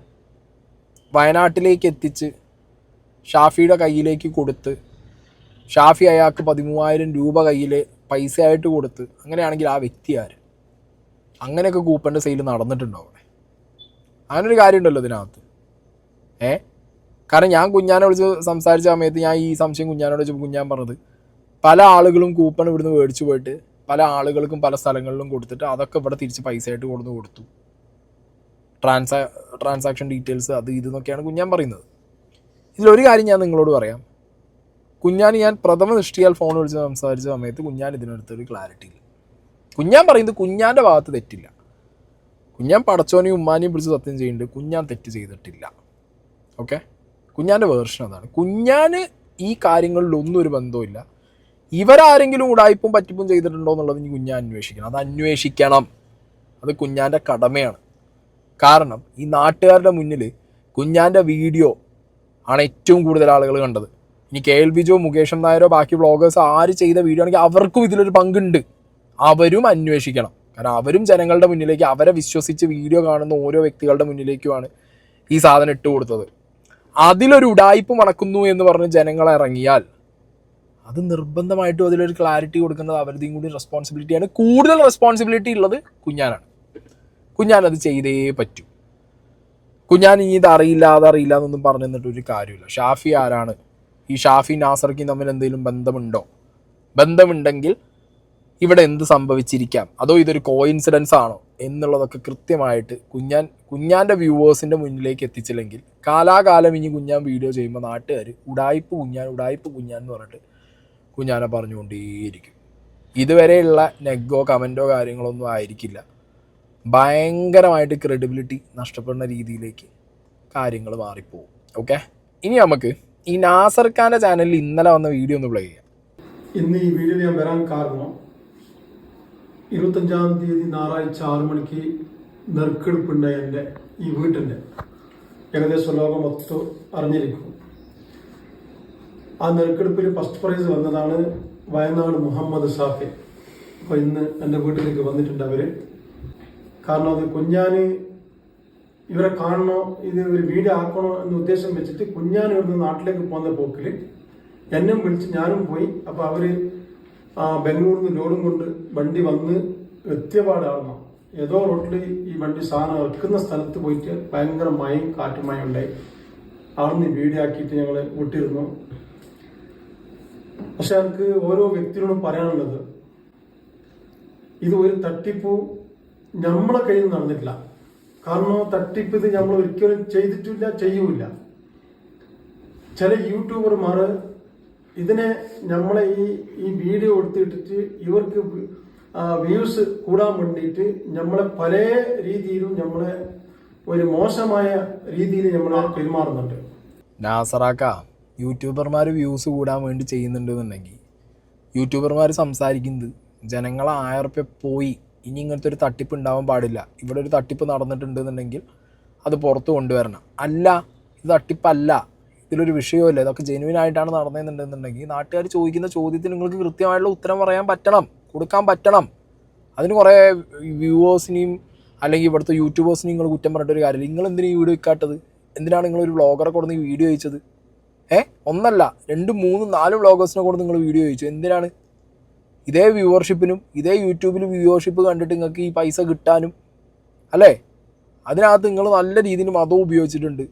വയനാട്ടിലേക്ക് എത്തിച്ച് ഷാഫിയുടെ കയ്യിലേക്ക് കൊടുത്ത് ഷാഫി അയാൾക്ക് 13,000 രൂപ കയ്യിൽ പൈസയായിട്ട് കൊടുത്ത്, അങ്ങനെയാണെങ്കിൽ ആ വ്യക്തി ആര്? അങ്ങനെയൊക്കെ കൂപ്പൻ്റെ സെയിൽ നടന്നിട്ടുണ്ടോ അവിടെ? അങ്ങനൊരു കാര്യമുണ്ടല്ലോ ഇതിനകത്ത്. കാരണം ഞാൻ കുഞ്ഞാനെ വിളിച്ച് സംസാരിച്ച സമയത്ത് ഞാൻ ഈ സംശയം കുഞ്ഞാനോട് വെച്ചപ്പോൾ കുഞ്ഞാൻ പറഞ്ഞത് പല ആളുകളും കൂപ്പൺ ഇവിടുന്ന് മേടിച്ചു പോയിട്ട് പല ആളുകൾക്കും പല സ്ഥലങ്ങളിലും കൊടുത്തിട്ട് അതൊക്കെ ഇവിടെ തിരിച്ച് പൈസയായിട്ട് കൊടുത്തു. ട്രാൻസാക്ഷൻ ഡീറ്റെയിൽസ് അത് ഇതെന്നൊക്കെയാണ് കുഞ്ഞാൻ പറയുന്നത്. ഇതിലൊരു കാര്യം ഞാൻ നിങ്ങളോട് പറയാം. ഞാൻ പ്രഥമ ദൃഷ്ടിയാൽ ഫോൺ വിളിച്ച് സംസാരിച്ച സമയത്ത് കുഞ്ഞാൻ ഇതിനടുത്തൊരു ക്ലാരിറ്റി ഇല്ല. കുഞ്ഞാൻ പറയുന്നത് കുഞ്ഞാൻ്റെ ഭാഗത്ത് തെറ്റില്ല. കുഞ്ഞാൻ പടച്ചോനെയും ഉമ്മാനെയും പിടിച്ച് സത്യം ചെയ്യുന്നുണ്ട്, കുഞ്ഞാൻ തെറ്റ് ചെയ്തിട്ടില്ല. ഓക്കെ, കുഞ്ഞാൻ്റെ വേർഷൻ അതാണ്. കുഞ്ഞാന് ഈ കാര്യങ്ങളിലൊന്നും ഒരു ബന്ധവുമില്ല. ഇവരാരെങ്കിലും ഉടായ്പും പറ്റിപ്പും ചെയ്തിട്ടുണ്ടോ എന്നുള്ളത് ഇനി കുഞ്ഞാൻ അന്വേഷിക്കണം. അത് അന്വേഷിക്കണം, അത് കുഞ്ഞാൻ്റെ കടമയാണ്. കാരണം ഈ നാട്ടുകാരുടെ മുന്നിൽ കുഞ്ഞാൻ്റെ വീഡിയോ ആണ് ഏറ്റവും കൂടുതൽ ആളുകൾ കണ്ടത്. ഇനി KL ബിജോ, മുകേഷൻ നായരോ ബാക്കി വ്ളോഗേഴ്സ് ആര് ചെയ്ത വീഡിയോ ആണെങ്കിൽ അവർക്കും ഇതിലൊരു പങ്കുണ്ട്. അവരും അന്വേഷിക്കണം. കാരണം അവരും ജനങ്ങളുടെ മുന്നിലേക്ക് അവരെ വിശ്വസിച്ച് വീഡിയോ കാണുന്ന ഓരോ വ്യക്തികളുടെ മുന്നിലേക്കുമാണ് ഈ സാധനം ഇട്ട് കൊടുത്തത്. അതിലൊരു ഉടായ്പ് മണക്കുന്നു എന്ന് പറഞ്ഞ് ജനങ്ങൾ ഇറങ്ങിയാൽ അത് നിർബന്ധമായിട്ടും അതിലൊരു ക്ലാരിറ്റി കൊടുക്കുന്നത് അവരുടെയും കൂടി റെസ്പോൺസിബിലിറ്റിയാണ്. കൂടുതൽ റെസ്പോൺസിബിലിറ്റി ഉള്ളത് കുഞ്ഞാനാണ്. കുഞ്ഞാൻ അത് ചെയ്തേ പറ്റൂ. കുഞ്ഞാൻ ഇനി ഇത് അറിയില്ല അതറിയില്ല എന്നൊന്നും പറഞ്ഞു തന്നിട്ട് ഒരു കാര്യമില്ല. ഷാഫി ആരാണ്? ഈ ഷാഫി നാസർക്കും തമ്മിൽ എന്തെങ്കിലും ബന്ധമുണ്ടോ? ബന്ധമുണ്ടെങ്കിൽ ഇവിടെ എന്ത് സംഭവിച്ചിരിക്കാം, അതോ ഇതൊരു കോയിൻസിഡൻസ് ആണോ എന്നുള്ളതൊക്കെ കൃത്യമായിട്ട് കുഞ്ഞാൻ്റെ വ്യൂവേഴ്സിൻ്റെ മുന്നിലേക്ക് എത്തിച്ചില്ലെങ്കിൽ കാലാകാലം ഇനി കുഞ്ഞാൻ വീഡിയോ ചെയ്യുമ്പോൾ നാട്ടുകാർ ഉടായ്പ് കുഞ്ഞാൻ എന്ന് പറഞ്ഞിട്ട് കുഞ്ഞാനെ പറഞ്ഞുകൊണ്ടേയിരിക്കും. ഇതുവരെയുള്ള നെഗോ കമൻറ്റോ കാര്യങ്ങളൊന്നും ആയിരിക്കില്ല. ഭയങ്കരമായിട്ട് ക്രെഡിബിലിറ്റി നഷ്ടപ്പെടുന്ന രീതിയിലേക്ക് കാര്യങ്ങൾ മാറിപ്പോവും. ഓക്കെ, ഇനി നമുക്ക് ഈ നാസർ ഖാൻ്റെ ചാനലിൽ ഇന്നലെ വന്ന വീഡിയോ ഒന്ന് പ്ലേ ചെയ്യാം. ഇന്ന് ഈ വീഡിയോ ഞാൻ വരാൻ കാരണം 25-ാം തീയതി ഞായറാഴ്ച 6 മണിക്ക് നെറുക്കെടുപ്പുണ്ടായി എൻ്റെ ഈ വീട്ടിൻ്റെ. ഏകദേശം ലോകം മൊത്തം അറിഞ്ഞിരിക്കും. ആ നെറുക്കെടുപ്പിൽ ഫസ്റ്റ് പ്രൈസ് വന്നതാണ് വയനാട് മുഹമ്മദ് ഷാഫി. അപ്പോൾ ഇന്ന് എൻ്റെ വീട്ടിലേക്ക് വന്നിട്ടുണ്ട് അവർ. കാരണം അത് കുഞ്ഞാന് ഇവരെ കാണണോ, ഇത് ഒരു വീഡിയോ ആക്കണോ എന്ന ഉദ്ദേശം വെച്ചിട്ട് കുഞ്ഞാൻ ഇവിടുന്ന് നാട്ടിലേക്ക് പോകുന്ന പോക്കിൽ എന്നും വിളിച്ച് ഞാനും പോയി. അപ്പോൾ അവർ ബംഗളൂരിൽ നിന്ന് ലോഡും കൊണ്ട് വണ്ടി വന്ന് എത്തിയപാടാണ് ഏതോ റോട്ടിൽ ഈ വണ്ടി സാധനം ഇറക്കുന്ന സ്ഥലത്ത് പോയിട്ട് ഭയങ്കര മഴയും കാറ്റുമഴയും ഉണ്ടായി. അവിടുന്ന് വീഡിയോ ആക്കിയിട്ട് ഞങ്ങൾ വിട്ടിരുന്നു. പക്ഷെ എനിക്ക് ഓരോ വ്യക്തിയോടും പറയാനുള്ളത്, ഇത് ഒരു തട്ടിപ്പ് നമ്മളെ കയ്യിൽ നിന്ന് നടന്നിട്ടില്ല. കാരണം തട്ടിപ്പ് ഇത് നമ്മൾ ഒരിക്കലും ചെയ്തിട്ടില്ല, ചെയ്യൂല. ചില യൂട്യൂബർമാർ ഇതിനെ നമ്മളെ ഈ വീഡിയോ എടുത്തിട്ടിട്ട് ഇവർക്ക് വ്യൂസ് കൂടാൻ വേണ്ടിയിട്ട് നമ്മളെ പല രീതിയിലും നമ്മളെ ഒരു മോശമായ രീതിയിൽ നമ്മളെ പെരുമാറുന്നുണ്ട്. നാസറാക്ക, യൂട്യൂബർമാർ വ്യൂസ് കൂടാൻ വേണ്ടി ചെയ്യുന്നുണ്ടെന്നുണ്ടെങ്കിൽ യൂട്യൂബർമാർ സംസാരിക്കുന്നത് ജനങ്ങളെ 1000 റുപ്യ പോയി, ഇനി ഇങ്ങനത്തെ ഒരു തട്ടിപ്പ് ഉണ്ടാവാൻ പാടില്ല, ഇവിടെ ഒരു തട്ടിപ്പ് നടന്നിട്ടുണ്ടെന്നുണ്ടെങ്കിൽ അത് പുറത്ത് കൊണ്ടുവരണം. അല്ല, ഇത് തട്ടിപ്പല്ല, ഇതിലൊരു വിഷയമില്ല, ഇതൊക്കെ ജെന്യുവൻ ആയിട്ടാണ് നടന്നതെന്നുണ്ടെന്നുണ്ടെങ്കിൽ നാട്ടുകാർ ചോദിക്കുന്ന ചോദ്യത്തിന് നിങ്ങൾക്ക് കൃത്യമായിട്ടുള്ള ഉത്തരം പറയാൻ പറ്റണം, കൊടുക്കാൻ പറ്റണം. അതിന് കുറേ വ്യൂവേഴ്സിനെയും അല്ലെങ്കിൽ ഇവിടുത്തെ യൂട്യൂബേഴ്സിനെയും നിങ്ങൾ കുറ്റം പറഞ്ഞിട്ടൊരു കാര്യമില്ല. നിങ്ങൾ എന്തിനാണ് ഈ വീഡിയോ വെക്കാത്തത്? എന്തിനാണ് നിങ്ങളൊരു വ്ളോഗറെ കൊടുന്ന് ഈ വീഡിയോ അയച്ചത്? ഒന്നല്ല 2, 3, 4 വ്ളോഗേഴ്സിനെ കൊണ്ട് നിങ്ങൾ വീഡിയോ അയച്ചു. എന്തിനാണ്? ഇതേ വ്യൂവർഷിപ്പിനും ഇതേ യൂട്യൂബിൽ വ്യൂവർഷിപ്പ് കണ്ടിട്ട് നിങ്ങൾക്ക് ഈ പൈസ കിട്ടാനും അല്ലേ? അതിനകത്ത് നിങ്ങൾ നല്ല രീതിയിൽ മതവും ഉപയോഗിച്ചിട്ടുണ്ട്,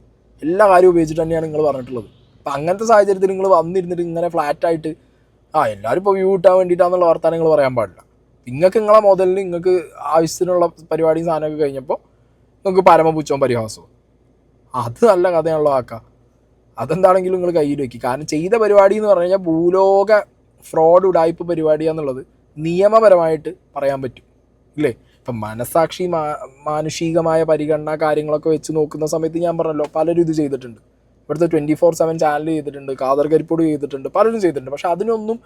എല്ലാ കാര്യവും ഉപയോഗിച്ചിട്ട് തന്നെയാണ് നിങ്ങൾ പറഞ്ഞിട്ടുള്ളത്. അപ്പം അങ്ങനത്തെ സാഹചര്യത്തിൽ നിങ്ങൾ വന്നിരുന്നിട്ട് ഇങ്ങനെ ഫ്ലാറ്റായിട്ട് എല്ലാവരും ഇപ്പോൾ വ്യൂ കിട്ടാൻ വേണ്ടിയിട്ടാണെന്നുള്ള വർത്തമാനം നിങ്ങൾ പറയാൻ പാടില്ല. നിങ്ങൾക്ക് നിങ്ങളെ മുതലിൽ നിങ്ങൾക്ക് ആവശ്യത്തിനുള്ള പരിപാടിയും സാധനമൊക്കെ കഴിഞ്ഞപ്പോൾ നിങ്ങൾക്ക് പരമപുച്ഛവും പരിഹാസവും. അത് നല്ല കഥയാണല്ലോ ആക്കാം. അതെന്താണെങ്കിലും നിങ്ങൾ കയ്യിൽ വയ്ക്കും. കാരണം ചെയ്ത പരിപാടി എന്ന് പറഞ്ഞു കഴിഞ്ഞാൽ ഭൂലോക ഫ്രോഡ് ഉടായ്പ പരിപാടിയാന്നുള്ളത് നിയമപരമായിട്ട് പറയാൻ പറ്റും ഇല്ലേ? ഇപ്പം മനസാക്ഷി മാനുഷികമായ പരിഗണന കാര്യങ്ങളൊക്കെ വെച്ച് നോക്കുന്ന സമയത്ത് ഞാൻ പറഞ്ഞല്ലോ പലരും ഇത് ചെയ്തിട്ടുണ്ട്. ഇവിടുത്തെ 24/7 ചാനൽ ചെയ്തിട്ടുണ്ട്, കാദർ കരിപ്പോട് ചെയ്തിട്ടുണ്ട്, പലരും ചെയ്തിട്ടുണ്ട്. പക്ഷെ അതിനൊന്നും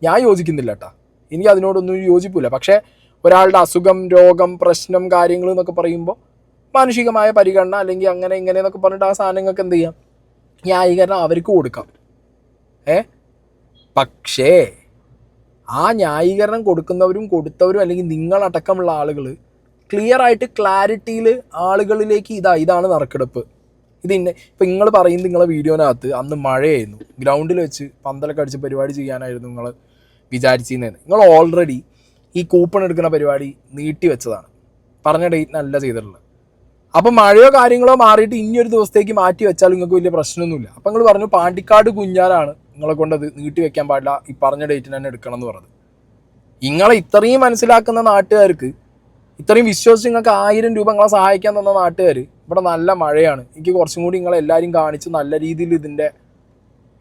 ഞാൻ യോജിക്കുന്നില്ല കേട്ടോ, എനിക്ക് അതിനോടൊന്നും യോജിപ്പില്ല. പക്ഷേ ഒരാളുടെ അസുഖം, രോഗം, പ്രശ്നം, കാര്യങ്ങൾ എന്നൊക്കെ പറയുമ്പോൾ മാനുഷികമായ പരിഗണന അല്ലെങ്കിൽ അങ്ങനെ ഇങ്ങനെ എന്നൊക്കെ പറഞ്ഞിട്ട് ആ സാധനങ്ങൾക്ക് എന്ത് ചെയ്യാം, ന്യായീകരണം അവർക്ക് കൊടുക്കാം. പക്ഷേ ആ ന്യായീകരണം കൊടുക്കുന്നവരും കൊടുത്തവരും അല്ലെങ്കിൽ നിങ്ങളടക്കമുള്ള ആളുകൾ ക്ലിയർ ആയിട്ട് ക്ലാരിറ്റിയിൽ ആളുകളിലേക്ക് ഇതാണ് നറുക്കെടുപ്പ്, ഇത് ഇപ്പം നിങ്ങൾ പറയുന്നത് നിങ്ങളെ വീഡിയോനകത്ത് അന്ന് മഴയായിരുന്നു, ഗ്രൗണ്ടിൽ വെച്ച് പന്തലൊക്കെ അടിച്ച് പരിപാടി ചെയ്യാനായിരുന്നു നിങ്ങൾ വിചാരിച്ചിരുന്നതെന്ന്. നിങ്ങൾ ഓൾറെഡി ഈ കൂപ്പൺ എടുക്കുന്ന പരിപാടി നീട്ടി വെച്ചതാണ്, പറഞ്ഞ ഡേറ്റിനല്ല ചെയ്തിട്ടുള്ളത്. അപ്പം മഴയോ കാര്യങ്ങളോ മാറിയിട്ട് ഇനിയൊരു ദിവസത്തേക്ക് മാറ്റി വെച്ചാൽ നിങ്ങൾക്ക് വലിയ പ്രശ്നമൊന്നുമില്ല. അപ്പം നിങ്ങൾ പറഞ്ഞു പാണ്ടിക്കാട് കുഞ്ഞാനാണ് നിങ്ങളെ കൊണ്ടത് നീട്ടി വെക്കാൻ പാടില്ല, ഈ പറഞ്ഞ ഡേറ്റിന് തന്നെ എടുക്കണം എന്ന് പറഞ്ഞത്. നിങ്ങളെ ഇത്രയും മനസ്സിലാക്കുന്ന നാട്ടുകാർക്ക്, ഇത്രയും വിശ്വസിച്ച് നിങ്ങൾക്ക് 1000 രൂപ നിങ്ങളെ സഹായിക്കാൻ തന്ന നാട്ടുകാർ ഇവിടെ നല്ല മഴയാണ്, എനിക്ക് കുറച്ചും കൂടി നിങ്ങളെല്ലാവരും കാണിച്ച് നല്ല രീതിയിൽ ഇതിൻ്റെ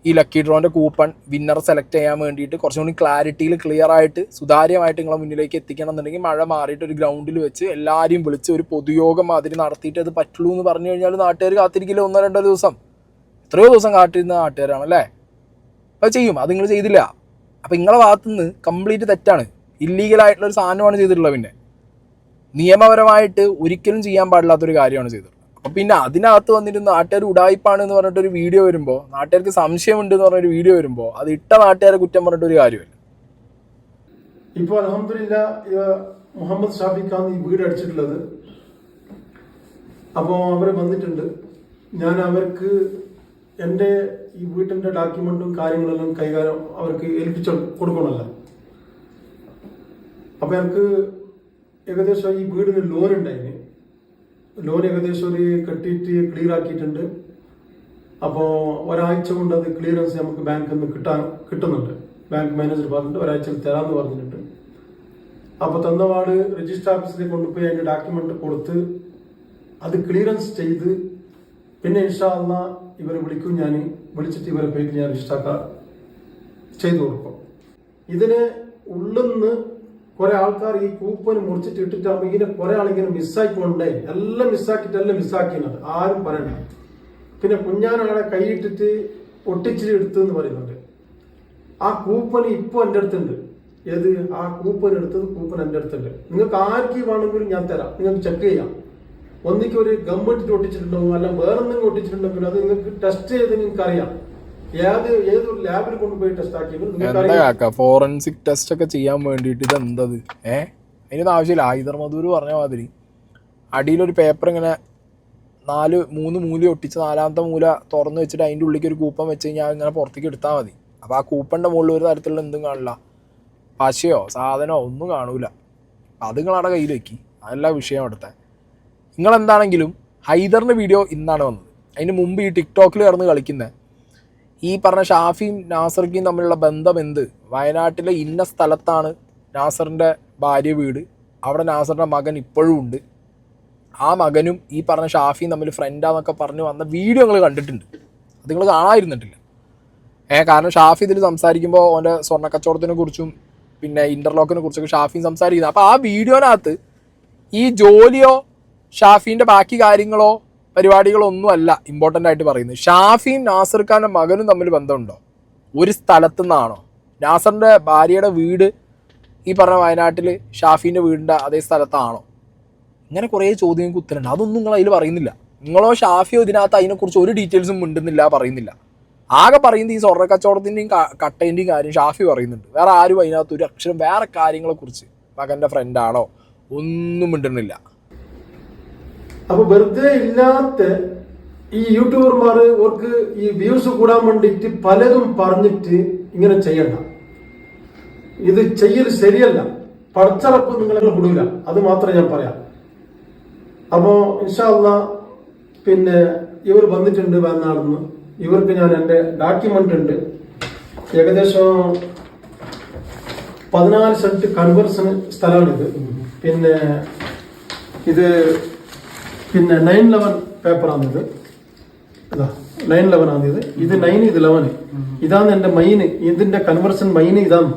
ഈ ലക്കി ഡ്രോൻ്റെ കൂപ്പൺ വിന്നർ സെലക്ട് ചെയ്യാൻ വേണ്ടിയിട്ട് കുറച്ചും കൂടി ക്ലാരിറ്റിയിൽ ക്ലിയർ ആയിട്ട് സുതാര്യമായിട്ട് നിങ്ങളെ മുന്നിലേക്ക് എത്തിക്കണം എന്നുണ്ടെങ്കിൽ മഴ മാറിയിട്ട് ഒരു ഗ്രൗണ്ടിൽ വെച്ച് എല്ലാവരെയും വിളിച്ച് ഒരു പൊതുയോഗം മാതിരി നടത്തിയിട്ട് അത് പറ്റുള്ളൂ എന്ന് പറഞ്ഞു കഴിഞ്ഞാൽ നാട്ടുകാർ കാത്തിരിക്കില്ല 1-2 ദിവസം, എത്രയോ ദിവസം കാത്തിരുന്ന നാട്ടുകാരാണല്ലേ. അപ്പോൾ ചെയ്യും, അത് നിങ്ങൾ ചെയ്തില്ല. അപ്പോൾ നിങ്ങളെ ഭാഗത്തുനിന്ന് കംപ്ലീറ്റ് തെറ്റാണ്, ഇല്ലീഗലായിട്ടുള്ളൊരു സാധനമാണ് ചെയ്തിട്ടുള്ളത്. പിന്നെ നിയമപരമായിട്ട് ഒരിക്കലും ചെയ്യാൻ പാടില്ലാത്തൊരു കാര്യമാണ് ചെയ്തത്. അപ്പം പിന്നെ അതിനകത്ത് വന്നിട്ട് നാട്ടുകാർ ഉടായ്പാണ് എന്ന് പറഞ്ഞിട്ടൊരു വീഡിയോ വരുമ്പോൾ, നാട്ടുകാർക്ക് സംശയമുണ്ട് എന്ന് പറഞ്ഞൊരു വീഡിയോ വരുമ്പോൾ അത് ഇട്ട നാട്ടുകാരെ കുറ്റം പറഞ്ഞിട്ടൊരു കാര്യമില്ല. ഇപ്പോൾ അൽഹംദുലില്ലാ മുഹമ്മദ് ഷാഫിഖാണ് ഈ വീട് അടിച്ചിട്ടുള്ളത്. അപ്പോൾ അവർ വന്നിട്ടുണ്ട്. ഞാൻ അവർക്ക് എൻ്റെ ഈ വീട്ടിൻ്റെ ഡോക്യുമെന്റും കാര്യങ്ങളെല്ലാം കൈകാര്യം അവർക്ക് ഏൽപ്പിച്ചു കൊടുക്കണമല്ലോ. അപ്പോൾ എനിക്ക് ഏകദേശം ഈ വീടിന് ലോൺ ഉണ്ടായിന്. ലോൺ ഏകദേശം ഒരു കെട്ടിയിട്ട് ക്ലിയർ ആക്കിയിട്ടുണ്ട്. അപ്പോൾ ഒരാഴ്ച കൊണ്ട് അത് ക്ലിയറൻസ് നമുക്ക് ബാങ്കിൽ നിന്ന് കിട്ടുന്നുണ്ട്. ബാങ്ക് മാനേജർ പറഞ്ഞിട്ട് ഒരാഴ്ചയിൽ തരാമെന്ന് പറഞ്ഞിട്ടുണ്ട്. അപ്പോൾ തന്നപാട് രജിസ്റ്റർ ഓഫീസിൽ കൊണ്ടുപോയി അതിൻ്റെ ഡോക്യുമെന്റ് കൊടുത്ത് അത് ക്ലിയറൻസ് ചെയ്ത് പിന്നെ ഇൻഷാ അല്ലാഹ് ഇവരെ വിളിക്കും. ഞാൻ വിളിച്ചിട്ട് ഇവരെ പേരിൽ ഞാൻ രജിസ്റ്റർ ചെയ്തു കൊടുക്കും. ഇതിന് ഉള്ളിന്ന് കുറെ ആൾക്കാർ ഈ കൂപ്പന് മുറിച്ചിട്ട് ഇട്ടിട്ടാകുമ്പോൾ ഇങ്ങനെ കുറെ ആളിങ്ങനെ മിസ്സാക്കിക്കൊണ്ടേ എല്ലാം മിസ്സാക്കിയത് ആരും പറയണ്ട. പിന്നെ കുഞ്ഞാനാളെ കൈയിട്ടിട്ട് ഒട്ടിച്ചിട്ട് എടുത്തെന്ന് പറയുന്നുണ്ട്. ആ കൂപ്പൺ ഇപ്പോൾ എൻ്റെ അടുത്തുണ്ട്. ഏത് ആ കൂപ്പൺ എടുത്തത് കൂപ്പൺ എൻ്റെ അടുത്തുണ്ട്. നിങ്ങൾക്ക് ആർക്ക് വേണമെങ്കിലും ഞാൻ തരാം, നിങ്ങൾക്ക് ചെക്ക് ചെയ്യാം. ഒന്നിക്ക് ഒരു ഗവൺമെന്റ് ഒട്ടിച്ചിട്ടുണ്ടാവും, അല്ല വേറെ എന്തെങ്കിലും ഒട്ടിച്ചിട്ടുണ്ടെങ്കിലും അത് നിങ്ങൾക്ക് ടെസ്റ്റ് ചെയ്ത് നിങ്ങൾക്ക് അറിയാം. ഏതൊരു ലാബിൽ കൊണ്ടുപോയി ടെസ്റ്റ് ആക്കിയെങ്കിൽ ഫോറൻസിക് ടെസ്റ്റ് ഒക്കെ ചെയ്യാൻ വേണ്ടിയിട്ട് ഇത് എന്തത് അതിനൊന്നും ആവശ്യമില്ല. ഹൈദർ മധൂർ പറഞ്ഞ മാതിരി അടിയിലൊരു പേപ്പർ ഇങ്ങനെ 3 മൂല ഒട്ടിച്ച് 4ാമത്തെ മൂല തുറന്നു വെച്ചിട്ട് അതിൻ്റെ ഉള്ളിലേക്ക് ഒരു കൂപ്പൺ വെച്ച് കഴിഞ്ഞാൽ ഇങ്ങനെ പുറത്തേക്ക് എടുത്താൽ മതി. അപ്പോൾ ആ കൂപ്പണിൻ്റെ മുകളിൽ ഒരു തരത്തിലുള്ള എന്തും കാണില്ല, പശയോ സാധനമോ ഒന്നും കാണൂല. അത് നിങ്ങളവിടെ കയ്യിൽ വെക്കി, അതല്ല വിഷയം അവിടുത്തെ. നിങ്ങളെന്താണെങ്കിലും ഹൈദറിൻ്റെ വീഡിയോ ഇന്നാണ് വന്നത്. അതിന് മുമ്പ് ഈ ടിക്ടോക്കിൽ കിടന്ന് കളിക്കുന്നത് ഈ പറഞ്ഞ ഷാഫിയും നാസർക്കും തമ്മിലുള്ള ബന്ധം എന്ത്? വയനാട്ടിലെ ഇന്ന സ്ഥലത്താണ് നാസറിൻ്റെ ഭാര്യ വീട്, അവിടെ നാസറിൻ്റെ മകൻ ഇപ്പോഴും ഉണ്ട്. ആ മകനും ഈ പറഞ്ഞ ഷാഫിയും തമ്മിൽ ഫ്രണ്ടാന്നൊക്കെ പറഞ്ഞ് വന്ന വീഡിയോ നിങ്ങൾ കണ്ടിട്ടുണ്ട്. അത് നിങ്ങൾ കാണാതിരുന്നിട്ടില്ല. കാരണം ഷാഫി ഇതിൽ സംസാരിക്കുമ്പോൾ അവൻ്റെ സ്വർണ്ണക്കച്ചവടത്തിനെ കുറിച്ചും പിന്നെ ഇൻ്റർലോക്കിനെ കുറിച്ചൊക്കെ ഷാഫിയും സംസാരിക്കുന്നത്. അപ്പോൾ ആ വീഡിയോനകത്ത് ഈ ജോലിയോ ഷാഫീൻ്റെ ബാക്കി കാര്യങ്ങളോ പരിപാടികളോ ഒന്നും അല്ല ഇമ്പോർട്ടൻ്റ് ആയിട്ട് പറയുന്നത്. ഷാഫിയും നാസർ ഖാൻ്റെ മകനും തമ്മിൽ ബന്ധമുണ്ടോ? ഒരു സ്ഥലത്തു നിന്നാണോ? നാസറിൻ്റെ ഭാര്യയുടെ വീട് ഈ പറഞ്ഞ വയനാട്ടിൽ ഷാഫീൻ്റെ വീടിൻ്റെ അതേ സ്ഥലത്താണോ? ഇങ്ങനെ കുറേ ചോദ്യങ്ങൾക്ക് ഉത്തരമുണ്ട്. അതൊന്നും നിങ്ങൾ അതിൽ പറയുന്നില്ല. നിങ്ങളോ ഷാഫിയോ ഇതിനകത്ത് അതിനെക്കുറിച്ച് ഒരു ഡീറ്റെയിൽസും മിണ്ടുന്നില്ല, പറയുന്നില്ല. ആകെ പറയുന്നത് ഈ സ്വർണ്ണ കച്ചവടത്തിൻ്റെയും കട്ടേൻ്റെയും കാര്യം ഷാഫി പറയുന്നുണ്ട്. വേറെ ആരും അതിനകത്ത് ഒരു അക്ഷരം വേറെ കാര്യങ്ങളെക്കുറിച്ച് മകൻ്റെ ഫ്രണ്ടാണോ ഒന്നും മിണ്ടുന്നില്ല. അപ്പൊ വെറുതെ ഇല്ലാത്ത ഈ യൂട്യൂബർമാർ അവർക്ക് ഈ വ്യൂസ് കൂടാൻ വേണ്ടിയിട്ട് പലതും പറഞ്ഞിട്ട് ഇങ്ങനെ ചെയ്യണ്ട. ഇത് ചെയ്യൽ ശരിയല്ല. പടച്ചറപ്പ് നിങ്ങളെ വിടൂല, അത് മാത്രമേ ഞാൻ പറയാം. അപ്പോ ഇൻഷാ അല്ലാഹ് പിന്നെ ഇവർ വന്നിട്ടുണ്ട് വയനാടുന്ന്. ഇവർക്ക് ഞാൻ എൻ്റെ ഡോക്യുമെന്റ് ഉണ്ട്. ഏകദേശം 14 സെന്റ് കൺവേർഷൻ സ്ഥലമാണിത്. പിന്നെ ഇത് 9/11 പേപ്പറാണിത്. 9/11 ആണിത്. ഇത് 9, ഇത് 11. ഇതാണ് എന്റെ മൈന്. ഇതിന്റെ കൺവേർഷൻ മൈന് ഇതാണ്.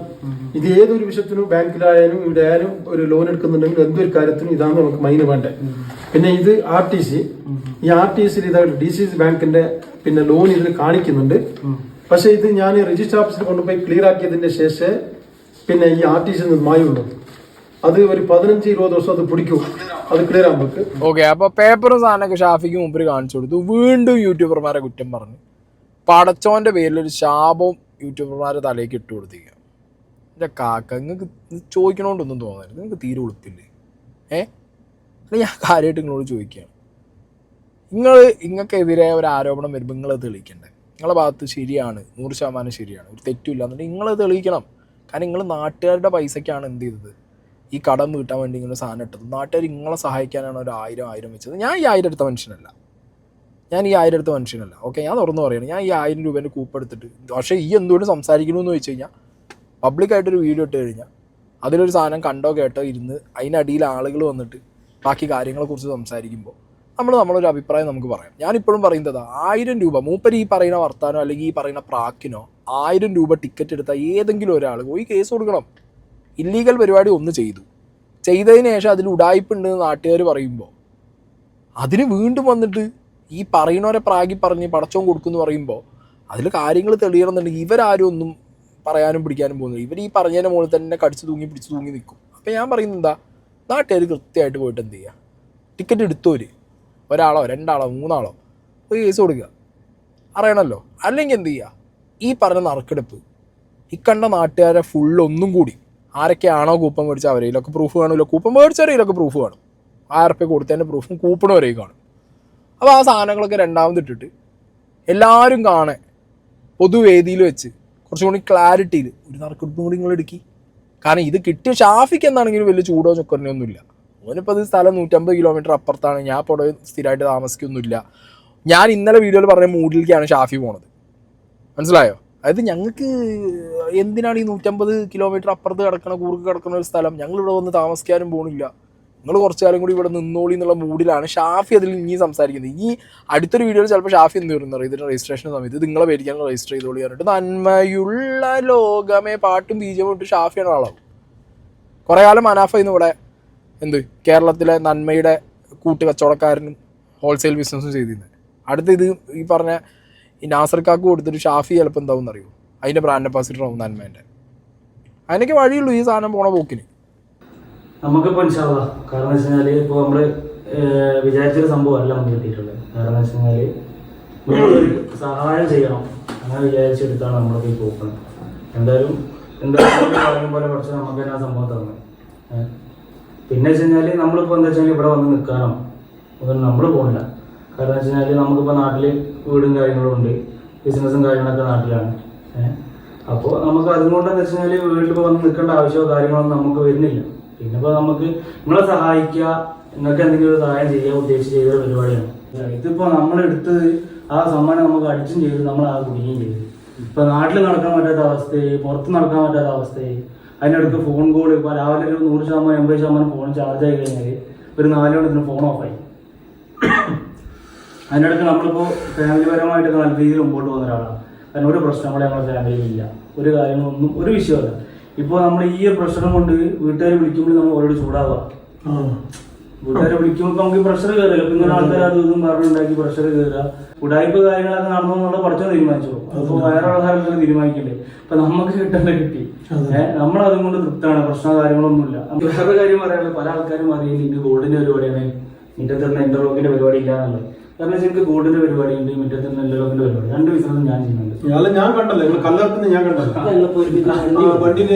ഇത് ഏതൊരു വിഷയത്തിനും ബാങ്കിലായാലും ഇവിടെ ആയാലും ഒരു ലോൺ എടുക്കുന്നുണ്ടെങ്കിൽ എന്തൊരു കാര്യത്തിനും ഇതാണ് നമുക്ക് മൈന് വേണ്ടത്. പിന്നെ ഇത് RTC. ഈ RTCയിൽ ഇതായിട്ട് DCC ബാങ്കിന്റെ പിന്നെ ലോൺ ഇതിൽ കാണിക്കുന്നുണ്ട്. പക്ഷെ ഇത് ഞാൻ രജിസ്റ്റർ ഓഫീസിൽ കൊണ്ടുപോയി ക്ലിയർ ആക്കിയതിന്റെ ശേഷം പിന്നെ ഈ RTC മായുള്ളൂ. അത് ഒരു 15-20 ദിവസം അത് പിടിക്കും, അത് ക്ലിയർ ആകുമ്പോൾ. ഓക്കെ, അപ്പൊ പേപ്പറും സാധനമൊക്കെ ഷാഫിക്ക് മുമ്പിൽ കാണിച്ചു കൊടുത്തു. വീണ്ടും യൂട്യൂബർമാരെ കുറ്റം പറഞ്ഞു പടച്ചോന്റെ പേരിലൊരു ശാപവും യൂട്യൂബർമാരെ തലയ്ക്ക് ഇട്ട് കൊടുത്തിരിക്കുക. എൻ്റെ കാക്ക, നിങ്ങൾക്ക് ചോദിക്കണോണ്ടൊന്നും തോന്നരുത്. നിങ്ങൾക്ക് തീരെ ഉളുപ്പില്ലേ? ഞാൻ കാര്യമായിട്ട് നിങ്ങളോട് ചോദിക്കുകയാണ്. നിങ്ങൾക്കെതിരെ ഒരു ആരോപണം വരുമ്പോൾ നിങ്ങളത് തെളിയിക്കണ്ടേ? നിങ്ങളെ ഭാഗത്ത് ശരിയാണ്, 100% ശരിയാണ്, ഒരു തെറ്റില്ല എന്നുണ്ടെങ്കിൽ നിങ്ങളത് തെളിയിക്കണം. കാരണം നിങ്ങൾ നാട്ടുകാരുടെ പൈസയ്ക്കാണ് എന്ത് ചെയ്തത്, ഈ കടം വീട്ടാൻ വേണ്ടി ഇങ്ങനെ സാധനം ഇട്ടത്. നാട്ടുകാർ നിങ്ങളെ സഹായിക്കാനാണ് ഒരു 1000 വെച്ചത്. ഞാൻ ഈ 1000 എടുത്ത മനുഷ്യനല്ല. ഓക്കെ, ഞാൻ തുറന്നു പറയുകയാണ്. ഞാൻ ഈ 1000 രൂപേൻ്റെ കൂപ്പ് എടുത്തിട്ട്, പക്ഷേ ഈ എന്തുകൊണ്ട് സംസാരിക്കണമെന്ന് ചോദിച്ചു കഴിഞ്ഞാൽ പബ്ലിക്കായിട്ടൊരു വീഡിയോ ഇട്ട് കഴിഞ്ഞാൽ അതിലൊരു സാധനം കണ്ടോ കേട്ടോ ഇരുന്ന് അതിനടിയിൽ ആളുകൾ വന്നിട്ട് ബാക്കി കാര്യങ്ങളെക്കുറിച്ച് സംസാരിക്കുമ്പോൾ നമ്മളൊരു അഭിപ്രായം നമുക്ക് പറയാം. ഞാനിപ്പോഴും പറയുന്നത് 1000 രൂപ മൂപ്പര് ഈ പറയുന്ന വർത്താനോ അല്ലെങ്കിൽ ഈ പറയുന്ന പ്രാക്കിനോ 1000 രൂപ ടിക്കറ്റ് എടുത്ത ഏതെങ്കിലും ഒരാൾ പോയി കേസ് കൊടുക്കണം. ഇല്ലീഗൽ പരിപാടി ഒന്ന് ചെയ്തതിന് ശേഷം അതിൽ ഉടായ്പുണ്ടെന്ന് നാട്ടുകാർ പറയുമ്പോൾ അതിന് വീണ്ടും വന്നിട്ട് ഈ പറയുന്നവരെ പ്രാഗി പറഞ്ഞ് പടച്ചോൻ കൊടുക്കുമെന്ന് പറയുമ്പോൾ അതിൽ കാര്യങ്ങൾ തെളിയണമെന്നുണ്ടെങ്കിൽ ഇവരാരും ഒന്നും പറയാനും പിടിക്കാനും പോകുന്നില്ല. ഇവർ ഈ പറഞ്ഞതിൻ്റെ മുകളിൽ തന്നെ പിടിച്ചു തൂങ്ങി നിൽക്കും. അപ്പോൾ ഞാൻ പറയുന്നത് എന്താ, നാട്ടുകാർ കൃത്യമായിട്ട് പോയിട്ട് എന്ത് ചെയ്യുക, ടിക്കറ്റ് എടുത്തോര് 1 ആളോ 2 ആളോ 3 ആളോ പോയി കേസ് കൊടുക്കുക, അറിയണമല്ലോ. അല്ലെങ്കിൽ എന്ത് ചെയ്യുക, ഈ പറഞ്ഞ നറുക്കെടുപ്പ് ഈ കണ്ട നാട്ടുകാരെ ഫുള്ള് ഒന്നും കൂടി ആരൊക്കെയാണോ കൂപ്പൺ മേടിച്ചാൽ അവരെയിലൊക്കെ പ്രൂഫ് കാണില്ല, കൂപ്പൺ മേടിച്ചവരെയിലൊക്കെ പ്രൂഫ് കാണും, 1000 റുപ്യ കൊടുത്തതിൻ്റെ പ്രൂഫും കൂപ്പണും വരെയും കാണും. അപ്പോൾ ആ സാധനങ്ങളൊക്കെ രണ്ടാമത് ഇട്ടിട്ട് എല്ലാവരും കാണേ പൊതുവേദിയിൽ വെച്ച് കുറച്ചും കൂടി ക്ലാരിറ്റിയിൽ ഒരു നറുക്കെടുപ്പും കൂടി നിങ്ങൾ എടുക്കി. കാരണം ഇത് കിട്ടിയ ഷാഫിക്ക് എന്താണെങ്കിലും വലിയ ചൂടോ ചൊക്കറിനൊന്നുമില്ല. ഓനിപ്പോൾ അത് സ്ഥലം 150 കിലോമീറ്റർ അപ്പുറത്താണ്, ഞാൻ ഇപ്പോൾ സ്ഥിരമായിട്ട് താമസിക്കൊന്നുമില്ല. ഞാൻ ഇന്നലെ വീഡിയോയിൽ പറഞ്ഞ മൂഡിലേക്കാണ് ഷാഫി പോണത്, മനസ്സിലായോ? അതായത് ഞങ്ങൾക്ക് എന്തിനാണ് ഈ 150 കിലോമീറ്റർ അപ്പുറത്ത് കിടക്കണ കൂർക്ക് കിടക്കുന്ന ഒരു സ്ഥലം, ഞങ്ങളിവിടെ വന്ന് താമസിക്കാനും പോകണില്ല, നിങ്ങൾ കുറച്ചു കാലം കൂടി ഇവിടെ നിന്നോളി എന്നുള്ള മൂഡിലാണ് ഷാഫി അതിൽ ഇനി സംസാരിക്കുന്നത്. ഈ അടുത്തൊരു വീഡിയോയിൽ ചിലപ്പോൾ ഷാഫി എന്ത് പറയുന്നത് ഇതിൻ്റെ രജിസ്ട്രേഷൻ സമയത്ത് ഇത് നിങ്ങളെ പേരിക്കാനുള്ള രജിസ്റ്റർ ചെയ്തോളി പറഞ്ഞിട്ട് നന്മയുള്ള ലോകമേ പാട്ടും ബീജവും ഇട്ട് ഷാഫിയാണ് ആളാവും. കുറേ കാലം മനാഫ ഇന്ന് ഇവിടെ കേരളത്തിലെ നന്മയുടെ കൂട്ടുകച്ചവടക്കാരനും ഹോൾസെയിൽ ബിസിനസ്സും ചെയ്തിരുന്നത്. അടുത്ത് ഇത് ഈ പറഞ്ഞ ഈ നാസർക്കാക്ക് കൊടുത്തിട്ട് ഷാഫി ചിലപ്പോൾ എന്താവും അറിയുമോ, അതിൻ്റെ ബ്രാൻഡ് അംബാസിഡർ ആവും നന്മേൻ്റെ. അതിനൊക്കെ വഴിയുള്ളൂ ഈ സാധനം പോണ പോക്കിന്. നമുക്കിപ്പോൾ ഇൻഷാല്ലാ, കാരണം വെച്ച് കഴിഞ്ഞാൽ ഇപ്പോൾ നമ്മൾ വിചാരിച്ചൊരു സംഭവമല്ല നമുക്ക് കിട്ടിയിട്ടുള്ളത്. കാരണം വെച്ച് കഴിഞ്ഞാൽ നമ്മളൊരു സഹായം ചെയ്യണം അങ്ങനെ വിചാരിച്ചെടുത്താണ് നമ്മളിപ്പോൾ ഈ പോക്കുന്നത്. എന്തായാലും പറയും പോലെ കുറച്ച് നമുക്ക് തന്നെ ആ സംഭവം തന്നു. പിന്നെ വെച്ച് കഴിഞ്ഞാൽ നമ്മളിപ്പോൾ എന്താ വെച്ചാൽ ഇവിടെ വന്ന് നിൽക്കാനോ അതൊന്നും നമ്മൾ പോകില്ല. കാരണം വെച്ച് കഴിഞ്ഞാൽ നമുക്കിപ്പോൾ നാട്ടിൽ വീടും കാര്യങ്ങളും ഉണ്ട്, ബിസിനസ്സും കാര്യങ്ങളൊക്കെ നാട്ടിലാണ്. അപ്പോൾ നമുക്ക് അതുകൊണ്ട് എന്താ വെച്ച് കഴിഞ്ഞാൽ വീട്ടിലിപ്പോൾ വന്ന് നിൽക്കേണ്ട ആവശ്യമോ കാര്യങ്ങളൊന്നും നമുക്ക് വരുന്നില്ല. പിന്നെ ഇപ്പോൾ നമുക്ക് നിങ്ങളെ സഹായിക്കുക, നിങ്ങൾക്ക് എന്തെങ്കിലും ഒരു സഹായം ചെയ്യാൻ ഉദ്ദേശിച്ച് ചെയ്ത പരിപാടിയാണ്. ഇതിപ്പോൾ നമ്മളെടുത്ത് ആ സമ്മാനം നമുക്ക് അടിച്ചും ചെയ്ത് നമ്മൾ ആ കുടിക്കുകയും ചെയ്തു. ഇപ്പോൾ നാട്ടിൽ നടക്കാൻ പറ്റാത്ത അവസ്ഥയായി, പുറത്ത് നടക്കാൻ പറ്റാത്ത അവസ്ഥയായി. അതിനിടയ്ക്ക് ഫോൺ കോൾ ഇപ്പോൾ രാവിലെ ഒരു 100% 80% ഫോൺ ചാർജ് ആയി കഴിഞ്ഞാൽ ഒരു 4 മണിത്തിന് ഫോൺ ഓഫായി. അതിനിടയ്ക്ക് നമ്മളിപ്പോൾ ഫാമിലിപരമായിട്ട് നല്ല രീതിയിൽ മുമ്പോട്ട് പോകുന്ന ഒരാളാണ്. കാരണം ഒരു പ്രശ്നങ്ങളും ഞങ്ങളുടെ ഫാമിലിയിൽ ഇല്ല, ഒരു കാര്യങ്ങളൊന്നും ഒരു വിഷയമല്ല. ഇപ്പോൾ നമ്മൾ ഈ പ്രശ്നം കൊണ്ട് വീട്ടുകാർ വിളിക്കുമ്പോൾ നമ്മൾ ഓരോട് ചൂടാവുക. വീട്ടുകാരെ വിളിക്കുമ്പോൾ നമുക്ക് പ്രഷർ കയറില്ല. ഇപ്പൊ ഇങ്ങനെ ആൾക്കാർ അത് ഇതും പറഞ്ഞുണ്ടാക്കി പ്രഷർ കയറുക, ഉടായ്പ കാര്യങ്ങളൊക്കെ നടന്നു എന്നുള്ള പഠിച്ചോ തീരുമാനിച്ചു. അപ്പോൾ വേറെ ആൾക്കാർക്ക് തീരുമാനിക്കണ്ടേ? ഇപ്പൊ നമുക്ക് കിട്ടേണ്ട കിട്ടി, നമ്മളതും കൊണ്ട് തൃപ്താണ്, പ്രശ്ന കാര്യങ്ങളൊന്നുമില്ല. വേറെ കാര്യം പറയാനുള്ളത്, പല ആൾക്കാരും അറിയില്ല ഇത് ഗോൾഡിന്റെ പരിപാടിയാണ്, മുറ്റത്ത് തന്നെ ഇന്റർലോക്കിന്റെ പരിപാടി ഇല്ലാന്നുള്ളത്. കാരണം എനിക്ക് ഗോൾഡിന്റെ പരിപാടി ഉണ്ട്, മുറ്റത്ത് തന്നെ ഇന്റർലോക്കിന്റെ പരിപാടി, 2 ബിസിനസ് ഞാൻ ചെയ്യുന്നുണ്ട്. ഞാൻ കണ്ടല്ലോ കല്ലർത്തുന്ന ഞാൻ കണ്ടല്ലോ.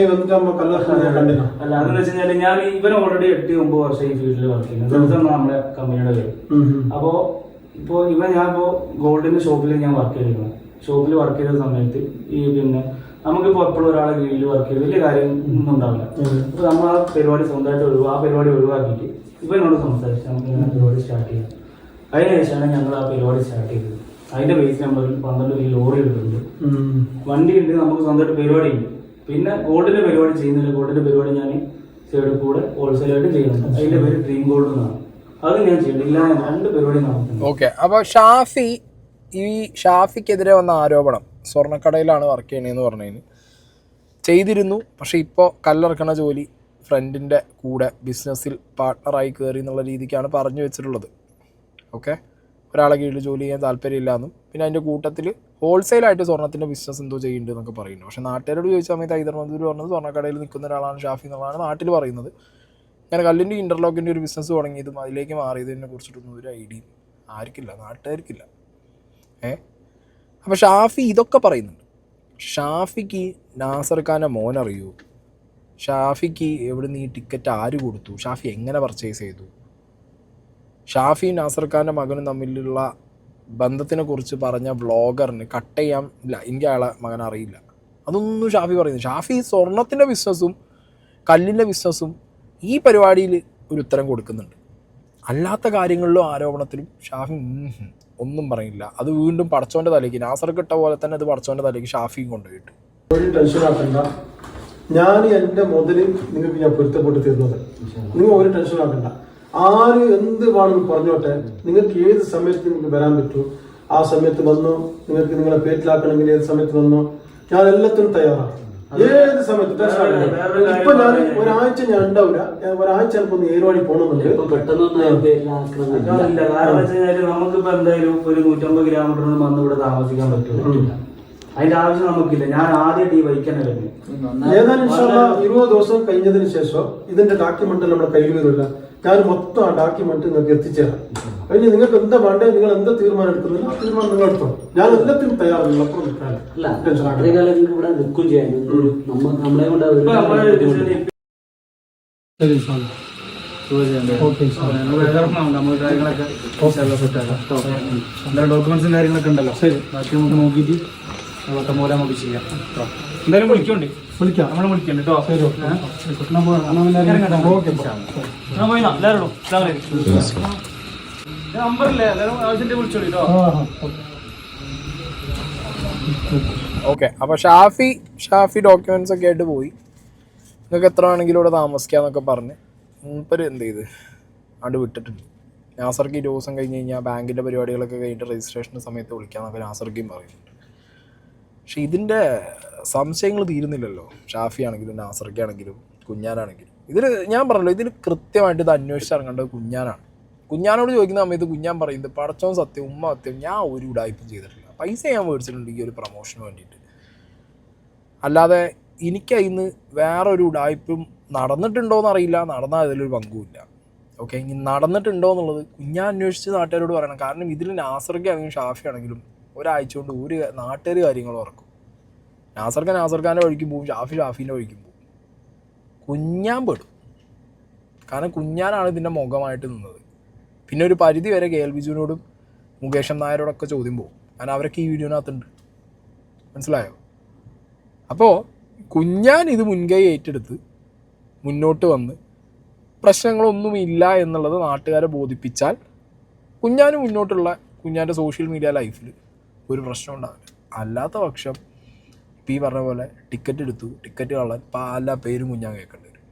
അല്ല അതെന്ന് വെച്ച് കഴിഞ്ഞാൽ ഞാൻ ഇവന് ഓൾറെഡി 8-9 വർഷം ഈ ഫീൽഡിൽ വർക്ക് ചെയ്യുന്നത്, നമ്മുടെ കമ്പനിയുടെ പേര്. അപ്പോ ഇപ്പൊ ഞാൻ ഇപ്പോ ഗോൾഡിന്റെ ഷോപ്പിൽ ഞാൻ വർക്ക് ചെയ്തിരുന്നു. ഷോപ്പിൽ വർക്ക് ചെയ്ത സമയത്ത് ഈ പിന്നെ നമുക്കിപ്പോ എപ്പോഴും ഒരാളെ കീഴിൽ വർക്ക് ചെയ്ത് വലിയ കാര്യം ഒന്നും ഉണ്ടാവില്ല. അപ്പൊ നമ്മൾ ആ പരിപാടി സ്വന്തമായിട്ട് ആ പരിപാടി ഒഴിവാക്കിയിട്ട് ഇവനോട് സംസാരിച്ച് നമുക്ക് ഇങ്ങനെ പരിപാടി സ്റ്റാർട്ട് ചെയ്യാം. അതിനുശേഷമാണ് ഞങ്ങൾ ആ പരിപാടി സ്റ്റാർട്ട് ചെയ്തത്. അതിന്റെ ബേസ് നമ്മൾ 12 ലോറി എടുത്തിട്ടുണ്ട്, വണ്ടി ഉണ്ട്, നമുക്ക് സ്വന്തമായിട്ട് പരിപാടി ഉണ്ട്. പിന്നെ ഗോൾഡിന്റെ പരിപാടി ചെയ്യുന്നില്ല. ഗോൾഡിന്റെ പരിപാടി ഞാൻ സൈഡിൽ കൂടെ ഹോൾസെയിലായിട്ട് ചെയ്യുന്നുണ്ട്. അതിന്റെ പേര് ഡ്രീം ഗോൾഡ് എന്നാണ്. അത് ഞാൻ ചെയ്യുന്നില്ല, 2 പരിപാടി നടത്തുന്നു. ഓക്കെ. അപ്പോൾ ഷാഫിക്കെതിരെ വന്ന ആരോപണം സ്വർണ്ണക്കടയിലാണ് വർക്ക് ചെയ്യണതെന്ന് പറഞ്ഞതിന് ചെയ്തിരുന്നു. പക്ഷെ ഇപ്പോൾ കല്ലിറക്കണ ജോലി ഫ്രണ്ടിൻ്റെ കൂടെ ബിസിനസ്സിൽ പാർട്ട്ണറായി കയറി എന്നുള്ള രീതിക്കാണ് പറഞ്ഞു വെച്ചിട്ടുള്ളത്. ഓക്കെ, ഒരാളെ കീഴിൽ ജോലി ചെയ്യാൻ താല്പര്യമില്ലാന്നും പിന്നെ അതിൻ്റെ കൂട്ടത്തിൽ ഹോൾസെയിലായിട്ട് സ്വർണ്ണത്തിൻ്റെ ബിസിനസ് എന്തോ ചെയ്യുന്നുണ്ട് എന്നൊക്കെ പറയുന്നു. പക്ഷേ നാട്ടുകാരോട് ചോദിച്ച സമയത്ത് ഹൈദരാബാദ് പറഞ്ഞത് സ്വർണ്ണക്കടയിൽ നിൽക്കുന്ന ഒരാളാണ് ഷാഫി എന്നുള്ളതാണ് നാട്ടിൽ പറയുന്നത്. അങ്ങനെ കല്ലിൻ്റെ ഇൻ്റർലോക്കിൻ്റെ ഒരു ബിസിനസ് തുടങ്ങിയതും അതിലേക്ക് മാറിയതിനെ കുറിച്ചിട്ടൊന്നും ഒരു ഐഡിയയും ആർക്കില്ല, നാട്ടുകാർക്കില്ല. അപ്പോൾ ഷാഫി ഇതൊക്കെ പറയുന്നുണ്ട്. ഷാഫിക്ക് നാസർ ഖാൻ്റെ മോൻ അറിയൂ, ഷാഫിക്ക് എവിടെ നിന്ന് ഈ ടിക്കറ്റ് ആര് കൊടുത്തു, ഷാഫി എങ്ങനെ പർച്ചേസ് ചെയ്തു, ഷാഫി നാസർ ഖാൻ്റെ മകനും തമ്മിലുള്ള ബന്ധത്തിനെ കുറിച്ച് പറഞ്ഞ വ്ളോഗറിന് കട്ട് ചെയ്യാൻ ഇല്ല, എനിക്ക് അയാളെ മകൻ അറിയില്ല, അതൊന്നും ഷാഫി പറയുന്നു. ഷാഫി സ്വർണത്തിൻ്റെ ബിസിനസ്സും കല്ലിൻ്റെ ബിസിനസ്സും ഈ പരിപാടിയിൽ ഒരു ഉത്തരം കൊടുക്കുന്നുണ്ട്. അല്ലാത്ത കാര്യങ്ങളിലും ആരോപണത്തിലും ഷാഫി ഒന്നും പറയില്ല. അത് വീണ്ടും പടച്ചോൻ്റെ തലയ്ക്ക് നാസർ കിട്ട പോലെ തന്നെ അത് പടച്ചോൻ്റെ തലയ്ക്ക് ഷാഫിയും കൊണ്ടുപോയിട്ട്. ഒരു ടെൻഷൻ ആക്കണ്ട, ഞാൻ എൻ്റെ മുതലിൽ നിങ്ങൾക്ക് ഞാൻ പൊരുത്തപ്പെട്ട് തരുന്നത്, നിങ്ങൾ ഒരു ടെൻഷൻ ആക്കണ്ട. ആര് എന്ത് വേണമെന്ന് പറഞ്ഞോട്ടെ, നിങ്ങൾക്ക് ഏത് സമയത്ത് നിങ്ങൾക്ക് വരാൻ പറ്റൂ ആ സമയത്ത് വന്നോ. നിങ്ങൾക്ക് നിങ്ങളെ പേറ്റിലാക്കണമെങ്കിൽ ഏത് സമയത്ത് വന്നോ, ഞാൻ എല്ലാത്തിനും തയ്യാറാണ്. ഏത് സമയത്ത് ടെൻഷൻ ആക്കണ്ട. ഇപ്പൊ ഞാൻ ഒരാഴ്ച ഞാൻ ഉണ്ടാവില്ല, ഒരാഴ്ച ചിലപ്പോ ഒന്ന് ഏറുവാടി പോകണമെന്നുണ്ട്. കാരണം വെച്ച് കഴിഞ്ഞാല് നമുക്കിപ്പോ എന്തായാലും ഒരു 150 കിലോമീറ്ററിന് വന്ന് ഇവിടെ താമസിക്കാൻ പറ്റില്ല. അതിന്റെ ആവശ്യം നമുക്കില്ല. ഞാൻ ആദ്യമായിട്ട് ഈ ബൈക്ക് തന്നെ വരുന്നത്. ഏതായാലും 20 ദിവസം കഴിഞ്ഞതിന് ശേഷം ഇതിന്റെ ഡോക്യുമെന്റ് നമ്മുടെ കയ്യിൽ വരില്ല. ഞാൻ മൊത്തം ആ ഡോക്യുമെന്റ് നിങ്ങൾക്ക് എത്തിച്ചേരാം. അതിന് നിങ്ങൾക്ക് എന്താ വേണ്ടത്, നിങ്ങൾ എന്താ തീരുമാനം എടുക്കുന്നില്ല ആ തീരുമാനം നിങ്ങൾ എടുത്തോ. ഞാൻ എല്ലാത്തിനും തയ്യാറാണ്. അപ്പുറം നിൽക്കാൻ ശരി സാർ. Okay sir. നമ്മൾ കാര്യങ്ങളൊക്കെ ഡോക്യുമെന്റ്സും കാര്യങ്ങളൊക്കെ ഉണ്ടല്ലോ. ശരി, ബാക്കി നമുക്ക് നോക്കിയിട്ട് വട്ടം പോലെ നമുക്ക് ചെയ്യാം. എന്തായാലും വിളിക്കണ്ടേ? വിളിക്കാം. നമ്മളെ വിളിക്കണ്ട കേട്ടോ. ശരി, ഓക്കെ. നമ്പറില്ലേ എല്ലാവരും ആവശ്യത്തെ വിളിച്ചോളൂ കേട്ടോ. ഓക്കെ, അപ്പോൾ ഷാഫി ഡോക്യുമെന്റ്സ് ഒക്കെ ആയിട്ട് പോയി. നിങ്ങൾക്ക് എത്ര വേണമെങ്കിലും ഇവിടെ താമസിക്കാന്നൊക്കെ പറഞ്ഞ് മൂപ്പര് എന്ത് ചെയ്ത് അവിടെ വിട്ടിട്ടുണ്ട്. നാസർക്ക് 20 ദിവസം കഴിഞ്ഞ് കഴിഞ്ഞാൽ ബാങ്കിൻ്റെ പരിപാടികളൊക്കെ കഴിഞ്ഞിട്ട് രജിസ്ട്രേഷൻ്റെ സമയത്ത് വിളിക്കാമെന്നൊക്കെ നാസർക്കും പറയുന്നുണ്ട്. പക്ഷെ ഇതിൻ്റെ സംശയങ്ങൾ തീരുന്നില്ലല്ലോ. ഷാഫി ആണെങ്കിലും നാസർക്കാണെങ്കിലും കുഞ്ഞാനാണെങ്കിലും ഇതിൽ ഞാൻ പറഞ്ഞല്ലോ, ഇതിൽ കൃത്യമായിട്ട് ഇത് അന്വേഷിച്ചിറങ്ങേണ്ടത് കുഞ്ഞാനാണ്. കുഞ്ഞാനോട് ചോദിക്കുന്ന സമയത്ത് കുഞ്ഞാൻ പറയുന്നത് പടച്ചോൻ സത്യം, ഉമ്മ സത്യം, ഞാൻ ഒരു ഉടായ്പും ചെയ്തിട്ടില്ല. പൈസ ഞാൻ മേടിച്ചിട്ടുണ്ട് ഈ ഒരു പ്രൊമോഷന് വേണ്ടിയിട്ട്. അല്ലാതെ എനിക്കതിന്ന് വേറൊരു ഉടായ്പും നടന്നിട്ടുണ്ടോയെന്ന് അറിയില്ല, നടന്നാൽ അതിലൊരു പങ്കുമില്ല. ഓക്കെ, ഇനി നടന്നിട്ടുണ്ടോ എന്നുള്ളത് കുഞ്ഞാൻ അന്വേഷിച്ച് നാട്ടുകാരോട് പറയണം. കാരണം ഇതിൽ നാസർക്കാണെങ്കിലും ഷാഫി ആണെങ്കിലും ഒരാഴ്ച കൊണ്ട് ഒരു നാട്ടുകാർ കാര്യങ്ങൾ ഉറക്കും. നാസർഖാൻ്റെ വഴിക്കും പോവും, ഷാഫീൻ്റെ വഴിക്കും പോവും. കുഞ്ഞാൻ പെടും. കാരണം കുഞ്ഞാനാണ് ഇതിൻ്റെ മുഖമായിട്ട് നിന്നത്. പിന്നെ ഒരു പരിധി വരെ കെ എൽ ബിജുവിനോടും മുകേഷൻ നായരോടൊക്കെ ചോദ്യം പോകും. കാരണം അവരൊക്കെ ഈ വീഡിയോനകത്തുണ്ട്. മനസ്സിലായോ? അപ്പോൾ കുഞ്ഞാൻ ഇത് മുൻകൈ ഏറ്റെടുത്ത് മുന്നോട്ട് വന്ന് പ്രശ്നങ്ങളൊന്നുമില്ല എന്നുള്ളത് നാട്ടുകാരെ ബോധിപ്പിച്ചാൽ കുഞ്ഞാന് മുന്നോട്ടുള്ള കുഞ്ഞാൻ്റെ സോഷ്യൽ മീഡിയ ലൈഫിൽ ഒരു പ്രശ്നം ഉണ്ടാവില്ല. അല്ലാത്ത പക്ഷം ഇപ്പം ഈ പറഞ്ഞ പോലെ ടിക്കറ്റ് എടുത്തു, ടിക്കറ്റ് കള്ളൻ, പല പേരും കുഞ്ഞാൻ കേൾക്കേണ്ടി വരും.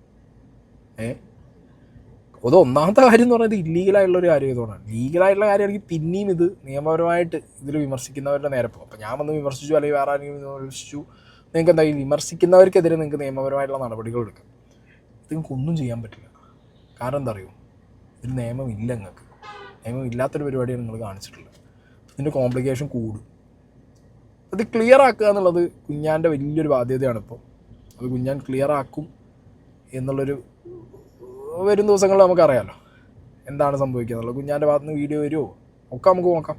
അത് ഒന്നാമത്തെ കാര്യം എന്ന് പറയുന്നത് ഇല്ലീഗലായിട്ടുള്ളൊരു കാര്യം ഇതുകൊണ്ടാണ്. ലീഗലായിട്ടുള്ള കാര്യമാണെങ്കിൽ പിന്നെയും ഇത് നിയമപരമായിട്ട് ഇതിൽ വിമർശിക്കുന്നവരുടെ നേരെ പോകും. അപ്പോൾ ഞാൻ വന്ന് വിമർശിച്ചു അല്ലെങ്കിൽ വേറെ ആരെങ്കിലും വിമർശിച്ചു, നിങ്ങൾക്ക് എന്താ ഈ വിമർശിക്കുന്നവർക്കെതിരെ നിങ്ങൾക്ക് നിയമപരമായിട്ടുള്ള നടപടികൾ എടുക്കാം. ഇത് നിങ്ങൾക്ക് ഒന്നും ചെയ്യാൻ പറ്റില്ല. കാരണം എന്താ അറിയോ, ഇതിൽ നിയമമില്ല. നിങ്ങൾക്ക് നിയമമില്ലാത്തൊരു പരിപാടിയാണ് നിങ്ങൾ കാണിച്ചിട്ടുള്ളത്. ഇതിൻ്റെ കോംപ്ലിക്കേഷൻ കൂടും. അത് ക്ലിയർ ആക്കുക എന്നുള്ളത് കുഞ്ഞാൻ്റെ വലിയൊരു ബാധ്യതയാണ്. ഇപ്പോൾ അത് കുഞ്ഞാൻ ക്ലിയർ ആക്കും എന്നുള്ളൊരു വരും ദിവസങ്ങളിൽ നമുക്കറിയാമല്ലോ എന്താണ് സംഭവിക്കുക എന്നുള്ളത്. കുഞ്ഞാൻ്റെ ഭാഗത്ത് നിന്ന് വീഡിയോ വരുമോ ഒക്കെ നമുക്ക് നോക്കാം.